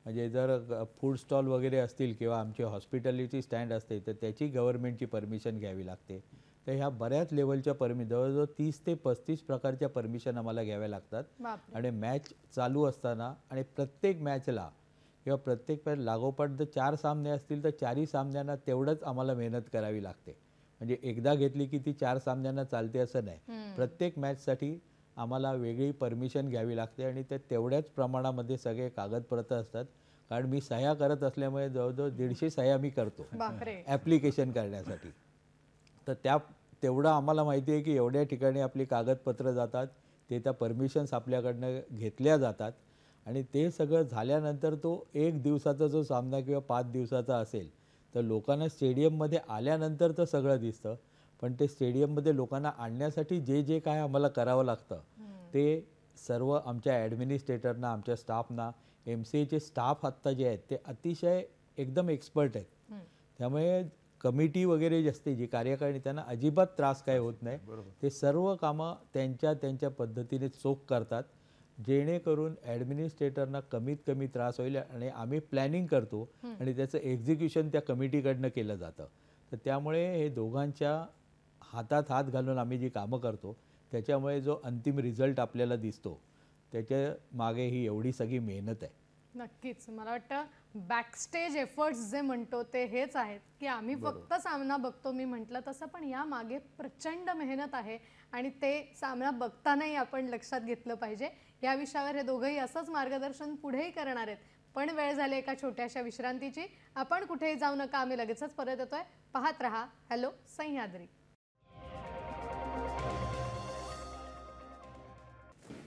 म्हणजे जर फूड स्टॉल वगैरे असतील किंवा आमची हॉस्पिटॅलिटी स्टँड असते तर त्याची गव्हर्नमेंटची परमिशन घ्यावी लागते. तर ह्या बऱ्याच लेवलच्या जवळजवळ 30 ते 35 प्रकारच्या परमिशन आम्हाला घ्याव्या लागतात. बापरे. आणि मॅच चालू असताना आणि प्रत्येक मॅचला किंवा प्रत्येक लागोपाठ जर 4 सामने असतील तर 4ही सामन्यांना तेवढंच आम्हाला मेहनत करावी लागते. म्हणजे एकदा घेतली की ती 4 सामन्यांना चालते असं नाही. प्रत्येक मॅचसाठी आम्हाला वेगळी परमिशन घ्यावी लागते आणि ते तेवढ्याच प्रमाणामध्ये सगळे कागदपत्र असतात. कारण मी सह्या करत असल्यामुळे जवळजवळ 150 सह्या मी करतो बापरे. ॲप्लिकेशन करण्यासाठी. तर तेवढं आम्हाला माहिती आहे की एवढ्या ठिकाणी आपली कागदपत्र जातात, ते त्या परमिशन्स आपल्याकडनं घेतल्या जातात आणि ते सगळं झाल्यानंतर तो 1 दिवसाचा जो सामना किंवा 5 दिवसाचा असेल तर लोकांना स्टेडियममध्ये आल्यानंतर तर सगळं दिसतं. पण ते स्टेडियममध्ये लोकांना आणण्यासाठी जे जे काय आम्हाला करावं लागतं ते सर्व आमच्या ॲडमिनिस्ट्रेटरना, आमच्या स्टाफना, MCAचे स्टाफ आत्ता जे आहेत ते अतिशय एकदम एक्सपर्ट आहेत. त्यामुळे कमिटी वगैरे जी असते, जी कार्यकारिणी, त्यांना अजिबात त्रास काय होत नाही. ते सर्व कामं त्यांच्या पद्धतीने चोख करतात, जेणेकरून ॲडमिनिस्ट्रेटरना कमीत कमी त्रास होईल आणि आम्ही प्लॅनिंग करतो आणि त्याचं एक्झिक्युशन त्या कमिटीकडनं केलं जातं. तर त्यामुळे हे दोघांच्या हातात हात घालून आम्ही जी कामं करतो त्याच्यामुळे जो अंतिम रिझल्ट आपल्याला दिसतो त्याच्या मागे ही एवढी सगळी मेहनत आहे. नक्कीच. मला वाटतं बॅकस्टेज एफर्ट्स जे म्हणतो ते हेच आहेत की आम्ही फक्त सामना बघतो मी म्हटलं तसं, पण या मागे प्रचंड मेहनत आहे आणि ते सामना बघतानाही आपण लक्षात घेतलं पाहिजे. या विषयावर हे दोघंही असंच मार्गदर्शन पुढेही करणार आहेत. पण वेळ झाली एका छोट्याशा विश्रांतीची. आपण कुठेही जाऊ नका, आम्ही लगेचच परत येतोय. पाहत रहा हॅलो सह्याद्री.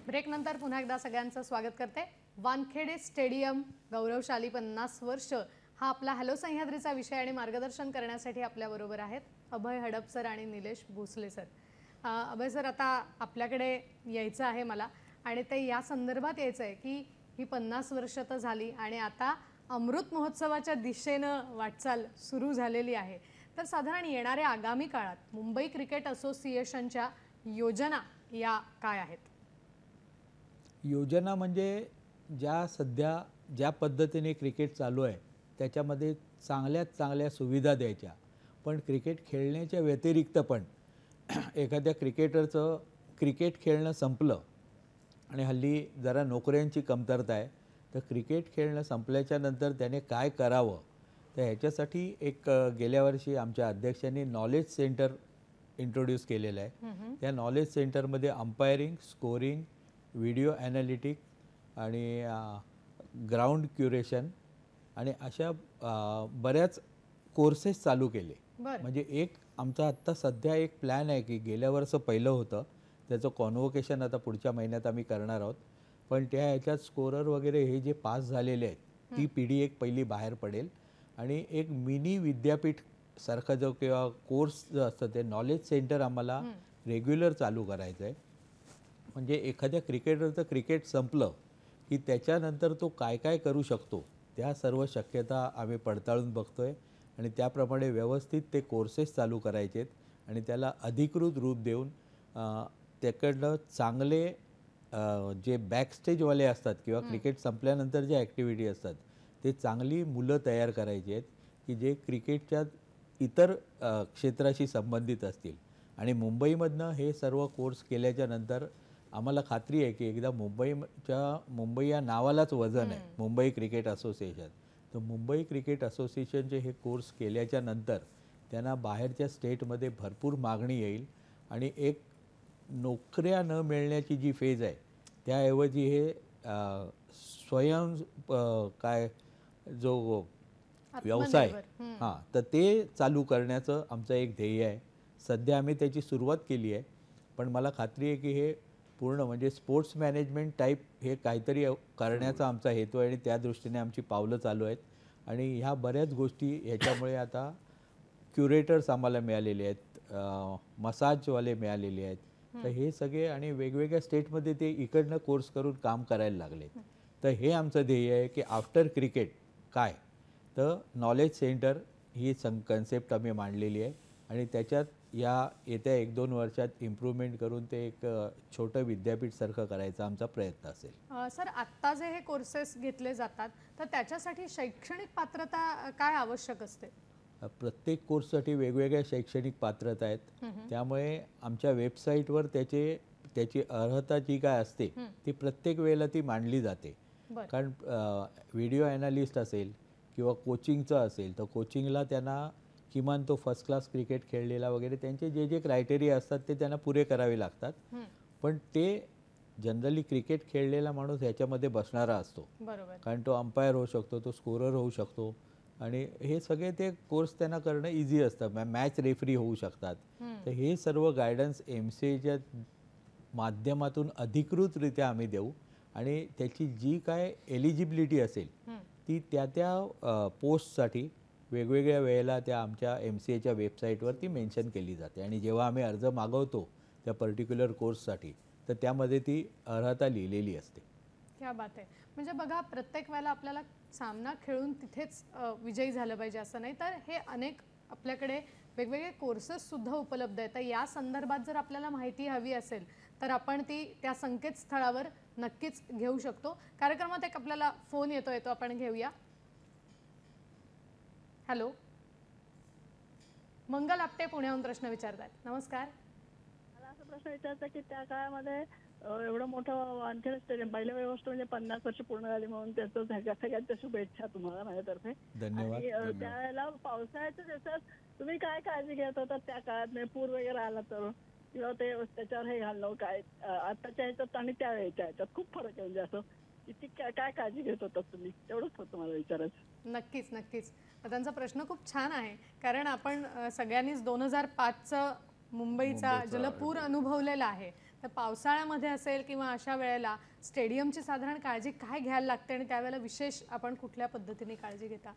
ब्रेक नंतर पुन्हा एकदा सगळ्यांचं स्वागत करते. वानखेडे स्टेडियम गौरवशाली 50 वर्ष हा आपला हॅलो सह्याद्रीचा विषय आणि मार्गदर्शन करण्यासाठी आपल्याबरोबर आहेत अभय हडप सर आणि निलेश भोसले सर. अभय सर, आता आपल्याकडे यायचं आहे मला आणि ते या संदर्भात यायचं आहे की ही 50 वर्ष तर झाली आणि आता अमृत महोत्सवाच्या दिशेनं वाटचाल सुरू झालेली आहे. तर साधारण येणाऱ्या आगामी काळात मुंबई क्रिकेट असोसिएशनच्या योजना या काय आहेत? योजना म्हणजे सध्या ज्या पद्धतीने क्रिकेट चालू आहे त्याच्यामध्ये चांगल्यात चांगल्या सुविधा द्यायच्या, पण क्रिकेट खेळण्याच्या व्यतिरिक्त पण एखाद्या क्रिकेटरचं क्रिकेट खेळणं संपलं आणि हल्ली जरा नोकऱ्यांची कमतरता आहे, तर क्रिकेट खेळणं संपल्याच्या नंतर त्याने काय करावं, तर ह्याच्यासाठी एक गेल्या वर्षी आमच्या अध्यक्षांनी नॉलेज सेंटर इंट्रोड्यूस केलेलं आहे. त्या नॉलेज सेंटरमध्ये अंपायरिंग, स्कोरिंग, व्हिडिओ ॲनालिटिक आणि ग्राउंड क्युरेशन आणि अशा बऱ्याच कोर्सेस चालू केले. म्हणजे एक आमचा आत्ता सध्या एक प्लॅन आहे की गेल्या वर्षं पहिलं होतं त्याचं कॉन्व्होकेशन आता पुढच्या महिन्यात आम्ही करणार आहोत. पण त्या ह्याच्यात स्कोरर वगैरे हे जे पास झालेले आहेत ती पिढी एक पहिली बाहेर पडेल आणि एक मिनी विद्यापीठ सारखं जो किंवा कोर्स जो असतं ते नॉलेज सेंटर आम्हाला रेग्युलर चालू करायचं आहे. म्हणजे एखाद्या क्रिकेटरचं क्रिकेट संपलं की त्याच्यानंतर तो काय काय करू शकतो त्या सर्व शक्यता आम्ही पडताळून बघतो आहे आणि त्याप्रमाणे व्यवस्थित ते कोर्सेस चालू करायचे आहेत आणि त्याला अधिकृत रूप देऊन त्याकडनं चांगले जे बॅकस्टेजवाले असतात किंवा क्रिकेट संपल्यानंतर जे ॲक्टिव्हिटी असतात ते चांगली मुलं तयार करायची आहेत की जे क्रिकेटच्या इतर क्षेत्राशी संबंधित असतील. आणि मुंबईमधनं हे सर्व कोर्स केल्याच्या नंतर आम्हाला खात्री आहे की एकदा मुंबई या नावालाच वजन आहे, मुंबई क्रिकेट असोसिएशन. तर मुंबई क्रिकेट असोसिएशनचे हे कोर्स केल्याच्या नंतर त्यांना बाहेरच्या स्टेटमध्ये भरपूर मागणी येईल आणि एक नोकऱ्या न मिळण्याची जी फेज आहे त्याऐवजी हे स्वयं काय जो व्यवसाय तर ते चालू करण्याचं आमचं एक ध्येय आहे. सध्या आम्ही त्याची सुरुवात केली आहे, पण मला खात्री आहे की हे पूर्ण म्हणजे स्पोर्ट्स मॅनेजमेंट टाईप हे काहीतरी करण्याचा आमचा हेतू आहे आणि त्या दृष्टीने आमची पावलं चालू आहेत आणि ह्या बऱ्याच गोष्टी ह्याच्यामुळे आता क्युरेटर्स आम्हाला मिळालेले आहेत, मसाजवाले मिळालेले आहेत. तर हे सगळे आणि वेगवेगळ्या स्टेटमध्ये ते इकडनं कोर्स करून काम करायला लागलेत. तर हे आमचं ध्येय आहे की आफ्टर क्रिकेट काय, तर नॉलेज सेंटर ही कन्सेप्ट आम्ही मांडलेली आहे आणि त्याच्यात या येत्या 1-2 वर्षात इम्प्रूव्हमेंट करून ते एक छोटं विद्यापीठसारखं करायचा आमचा प्रयत्न असेल. सर, आत्ता जे हे कोर्सेस घेतले जातात तर त्याच्यासाठी शैक्षणिक पात्रता काय आवश्यक असते? प्रत्येक कोर्ससाठी वेगवेगळ्या शैक्षणिक पात्रता आहेत. त्यामुळे आमच्या वेबसाईटवर त्याची अर्हता जी काय असते ती प्रत्येक वेळेला ती मांडली जाते. कारण व्हिडिओ ॲनालिस्ट असेल किंवा कोचिंगचं असेल तर कोचिंगला त्यांना किमान तो फर्स्ट क्लास क्रिकेट खेळलेला वगैरे त्यांचे जे जे क्रायटेरिया असतात ते त्यांना पुरे करावे लागतात. पण ते जनरली क्रिकेट खेळलेला माणूस ह्याच्यामध्ये बसणारा असतो. कारण तो अंपायर होऊ शकतो, तो स्कोरर होऊ शकतो आणि हे सगळे ते कोर्स त्यांना करणं इझी असतं. मॅच रेफरी होऊ शकतात. तर हे सर्व गायडन्स MCAच्या माध्यमातून अधिकृतरित्या आम्ही देऊ आणि त्याची जी काय एलिजिबिलिटी असेल ती त्या पोस्टसाठी वेगवेगळ्या वेळेला त्या आमच्या MCAच्या वेबसाईटवरती मेन्शन केली जाते आणि जेव्हा आम्ही अर्ज मागवतो त्या पर्टिक्युलर कोर्ससाठी तर त्यामध्ये ती अर्हता लिहिलेली असते. क्या बात आहे. म्हणजे बघा, प्रत्येक वेळेला आपल्याला सामना खेळून तिथेच विजयी झालं पाहिजे असं नाही, तर हे अनेक आपल्याकडे वेगवेगळे कोर्सेस सुद्धा उपलब्ध आहेत. तर या संदर्भात जर आपल्याला माहिती हवी असेल तर आपण ती त्या संकेतस्थळावर नक्कीच घेऊ शकतो. कार्यक्रमात एक आपल्याला फोन येतो तो आपण घेऊया. हॅलो, मंगल आपटे पुण्याहून प्रश्न विचारतात. नमस्कार. मला असा प्रश्न विचारायचा की त्या काळामध्ये एवढं मोठं वानखेडे स्टेडियम, पहिल्या गोष्ट म्हणजे 50 वर्ष पूर्ण झाली म्हणून त्याचं सगळ्यात शुभेच्छा तुम्हाला माझ्यातर्फे. धन्यवाद. आणि त्यावेळेला पावसाळ्याच्या दिवसात तुम्ही काय काळजी घेत होता त्या काळात? म्हणजे पूर वगैरे आला तर किंवा ते त्याच्यावर हे घालणं काय, आताच्या ह्याच्यात आणि त्यावेळेच्या ह्याच्यात खूप फरक आहे. म्हणजे असं किती काय काळजी घेत होतात तुम्ही, तेवढंच होतं मला विचारायचं. नक्कीच नक्कीच. त्यांचा प्रश्न खूप छान आहे, कारण आपण सगळ्यांनीच 2005चा मुंबईचा जलपूर अनुभवलेला आहे. तर पावसाळ्यामध्ये असेल किंवा अशा वेळेला स्टेडियमची साधारण काळजी काय घ्यायला लागते आणि त्यावेळेला विशेष आपण कुठल्या पद्धतीने काळजी घेता?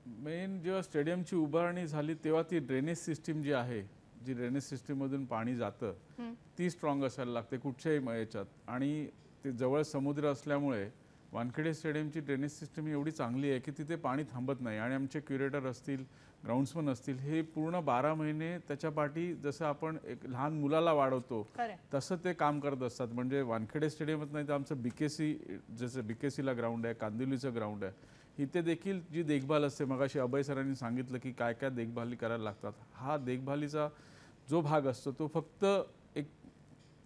मेन जेव्हा स्टेडियमची उभारणी झाली तेव्हा ती ड्रेनेज सिस्टीम जी आहे, जी ड्रेनेज सिस्टीममधून पाणी जातं ती स्ट्रॉंग असायला लागते कुठच्याही याच्यात. आणि ते जवळ समुद्र असल्यामुळे वानखेडे स्टेडियमची ड्रेनेज सिस्टम ही एवढी चांगली आहे की तिथे पाणी थांबत नाही. आणि आमचे क्युरेटर असतील, ग्राउंड्समन असतील, हे पूर्ण 12 महिने त्याच्या पाठी जसं आपण एक लहान मुलाला वाढवतो तसं ते काम करत असतात. म्हणजे वानखेडे स्टेडियमच नाही तर आमचं BKC, जसं BKCला ग्राउंड आहे, कांदिवलीचं ग्राउंड आहे, इथे देखील जी देखभाल असते, मगाशी अभय सरांनी सांगितलं की काय काय देखभाली करायला लागतात. हा देखभालीचा जो भाग असतो तो फक्त एक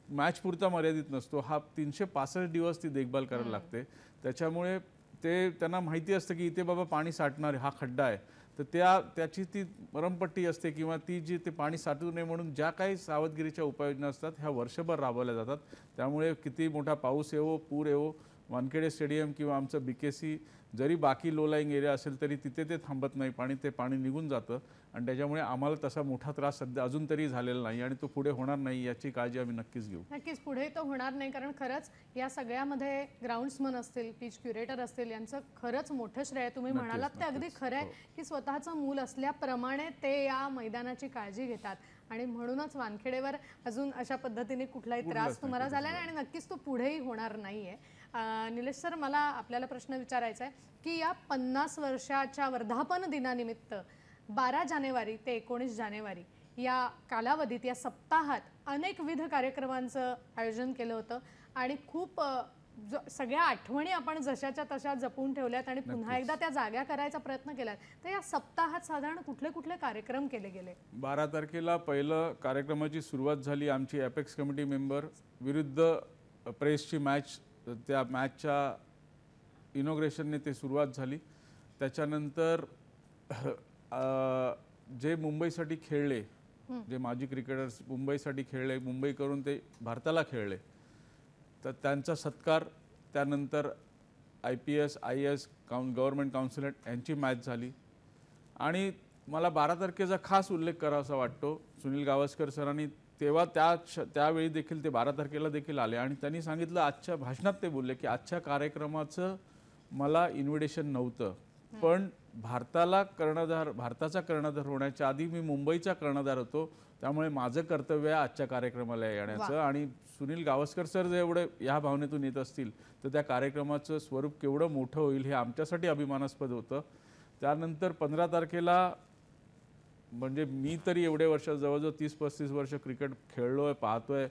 मॅच पुरता मर्यादित नसतो. हा 365 दिवस ती देखभाल करायला लागते. त्याच्यामुळे त्यांना माहिती असतं की इथे बाबा पाणी साठणार, हा खड्डा आहे, तर त्याची ती मरमपट्टी असते किंवा ती जी ते पाणी साठू नये म्हणून ज्या काही सावधगिरीच्या उपाययोजना असतात ह्या वर्षभर राबवल्या जातात. त्यामुळे किती मोठा पाऊस येवो, पूर येवो, वानखेडे स्टेडियम किंवा आमचं BKC जरी बाकी लो लाईंग एरिया असेल तरी तिथे ते थांबत नाही पाणी, ते पाणी निघून जातं. आणि त्याच्यामुळे आम्हाला तसा मोठा त्रास सध्या अजून तरी झालेला नाही आणि तो पुढे होणार नाही याची काळजी आम्ही नक्कीच घेऊ. नक्कीच पुढे तो होणार नाही, कारण खरंच या सगळ्यामध्ये ग्राउंड्समन असतील, पिच क्युरेटर असतील, यांचं खरंच मोठं श्रेय. तुम्ही म्हणालात ते अगदी खरं आहे की स्वतःचं मूल असल्याप्रमाणे ते या मैदानाची काळजी घेतात आणि म्हणूनच वानखेडेवर अजून अशा पद्धतीने कुठलाही त्रास तुम्हाला झाला नाही आणि नक्कीच तो पुढेही होणार नाहीये. निलेश सर, मला आपल्याला प्रश्न विचारायचा आहे की या 50 वर्षाच्या वर्धापन दिनानिमित्त 12 जानेवारी ते 19 जानेवारी या कालावधीत, या सप्ताहात अनेकविध कार्यक्रमांचं आयोजन केलं होतं आणि खूप सगळ्या आठवणी आपण जशाच्या तशा जपून ठेवल्यात आणि पुन्हा एकदा त्या जाग्या करायचा प्रयत्न केलात. तर या सप्ताहात साधारण कुठले कुठले कार्यक्रम केले गेले? 12 तारखेला पहिलं कार्यक्रमाची सुरुवात झाली. आमची अपेक्स कमिटी मेंबर विरुद्ध प्रेसची मॅच, त्या मॅचच्या इनॉग्रेशनने ते सुरुवात झाली. त्याच्यानंतर जे मुंबईसाठी खेळले, जे माजी क्रिकेटर्स मुंबईसाठी खेळले, मुंबई करून ते भारताला खेळले, तर त्यांचा सत्कार, त्यानंतर IPS, IAS, गव्हर्नमेंट काउन्सिलर यांची मॅच झाली. आणि मला 12 तारखेचा खास उल्लेख करावासा वाटतो. सुनील गावस्कर सरांनी तेव्हा त्यावेळी देखील ते 12 तारखेला देखील आले आणि त्यांनी सांगितलं, आजच्या भाषणात ते बोलले की आजच्या कार्यक्रमाचं मला इन्व्हिटेशन नव्हतं पण भारताचा कर्णधार होण्याच्या आधी मी मुंबईचा कर्णधार होतो, त्यामुळे माझं कर्तव्य आहे आजच्या कार्यक्रमाला येण्याचं. आणि सुनील गावस्कर सर जर एवढे या भावनेतून येत असतील तर त्या कार्यक्रमाचं स्वरूप केवढं मोठं होईल हे आमच्यासाठी अभिमानास्पद होतं. त्यानंतर 15 तारखेला म्हणजे मी तरी एवढे वर्ष जवळजवळ 30-35 वर्ष क्रिकेट खेळलोय, पाहतोय,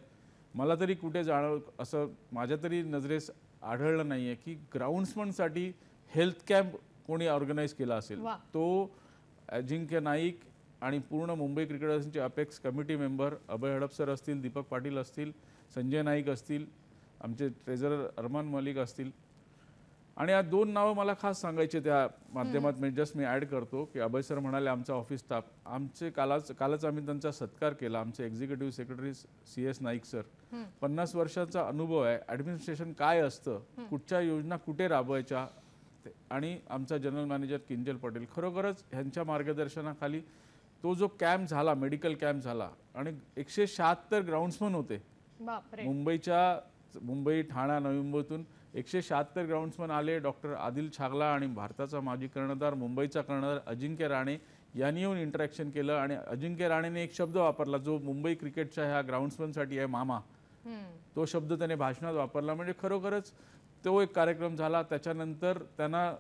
मला तरी कुठे जाणं असं माझ्या तरी नजरेस आढळलं नाही आहे की ग्राउंड्समनसाठी हेल्थ कॅम्प कोणी ऑर्गनाईज केला असेल. तो अजिंक्य नाईक आणि पूर्ण मुंबई क्रिकेट असोसिएशनचे अपेक्स कमिटी मेंबर अभय हडप सर असतील, दीपक पाटील असतील, संजय नाईक असतील, आमचे ट्रेझरर अरमान मलिक असतील. आणि या 2 नावं मला खास सांगायचे त्या माध्यमात मी ॲड करतो की अभय सर म्हणाले आमचा ऑफिस स्टाफ, आमचे कालच आम्ही त्यांचा सत्कार केला. आमचे executive secretary CS Naik sir, 50 वर्षाचा अनुभव आहे, ॲडमिनिस्ट्रेशन काय असतं, कुठच्या योजना कुठे राबवायच्या, आणि आमचा जनरल मॅनेजर किंजल पटेल. खरोखरच ह्यांच्या मार्गदर्शनाखाली तो जो कॅम्प झाला, मेडिकल कॅम्प झाला, आणि 176 ग्राउंड्समन होते मुंबई, ठाणा, नवी मुंबईतून 176 ग्राउंड्समन आले. डॉक्टर आदिल छागला आणि भारताचा माजी कर्णधार, मुंबईचा कर्णधार अजिंक्य राणे यांनी येऊन इंटरॅक्शन केलं. आणि अजिंक्य राणेने एक शब्द वापरला जो मुंबई क्रिकेटच्या ह्या ग्राउंड्समनसाठी आहे, मामा. तो शब्द त्याने भाषणात वापरला. म्हणजे खरोखरच तो एक कार्यक्रम झाला. त्याच्यानंतर त्यांना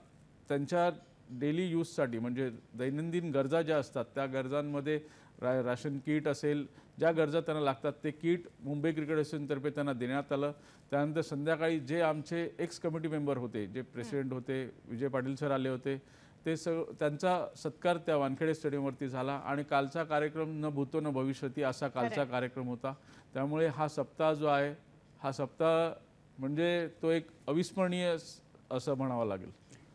त्यांच्या डेली यूजसाठी म्हणजे दैनंदिन गरजा ज्या असतात त्या गरजांमध्ये राशन किट असेल, ज्या गरजा त्यांना लागतात ते किट मुंबई क्रिकेट असोसिएशनतर्फे त्यांना देण्यात आलं. त्यानंतर संध्याकाळी जे आमचे एक्स कमिटी मेंबर होते, जे प्रेसिडेंट होते, विजय पाटील सर आले होते, ते त्यांचा सत्कार त्या वानखेडे स्टेडियमवरती झाला. आणि कालचा कार्यक्रम न भूतो न भविष्यती असा कालचा कार्यक्रम होता. त्यामुळे हा सप्ताह जो आहे, हा सप्ताह म्हणजे तो एक अविस्मरणीय असं म्हणावं लागेल.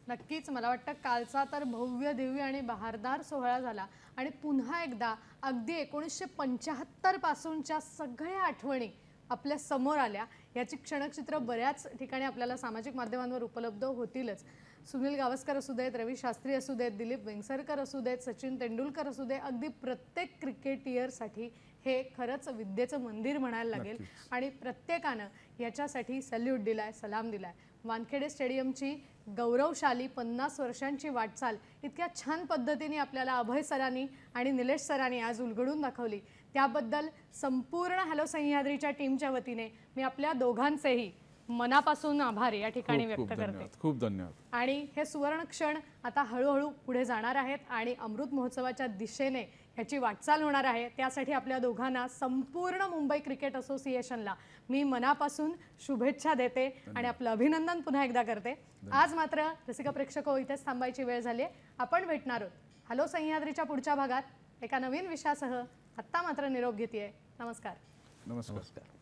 नक्कीच मला वाटतं कालचा तर भव्य दिव्य आणि बहारदार सोहळा झाला. आणि पुन्हा एकदा अगदी 1975 पासूनच्या सगळ्या आठवणी आपल्या समोर आल्या. याची क्षणचित्र बऱ्याच ठिकाणी आपल्याला सामाजिक माध्यमांवर उपलब्ध होतीलच. सुनील गावस्कर असू देत, रवी शास्त्री असू देत, दिलीप वेंगसरकर असू देत, सचिन तेंडुलकर असू दे, अगदी प्रत्येक क्रिकेटियरसाठी हे खरंच विद्येचं मंदिर म्हणायला लागेल. आणि प्रत्येकानं याच्यासाठी सॅल्यूट दिलाय, सलाम दिलाय. वानखेडे स्टेडियमची गौरवशाली 50 वर्षांची वाटचाल इतक्या छान पद्धतीने आपल्याला अभय सरांनी आणि निलेश सरांनी आज उलगडून दाखवली. त्याबद्दल संपूर्ण हॅलो सह्याद्रीच्या टीमच्या वतीने मी आपल्या दोघांचेही मनापासून आभार या ठिकाणी व्यक्त करते. खूप धन्यवाद. आणि हे सुवर्ण क्षण आता हळूहळू पुढे जाणार आहेत आणि अमृत महोत्सवाच्या दिशेने ह्याची वाटचाल होणार आहे. त्यासाठी आपल्या दोघांना, संपूर्ण मुंबई क्रिकेट असोसिएशनला मी मनापासून शुभेच्छा देते आणि आपलं अभिनंदन पुन्हा एकदा करते. आज मात्र रसिक प्रेक्षक इथेच थांबायची वेळ झाली. आपण भेटणार आहोत हॅलो सह्याद्रीच्या पुढच्या भागात एका नवीन विषयासह. आत्ता मात्र निरोप घेतेय. नमस्कार. नमस्कार.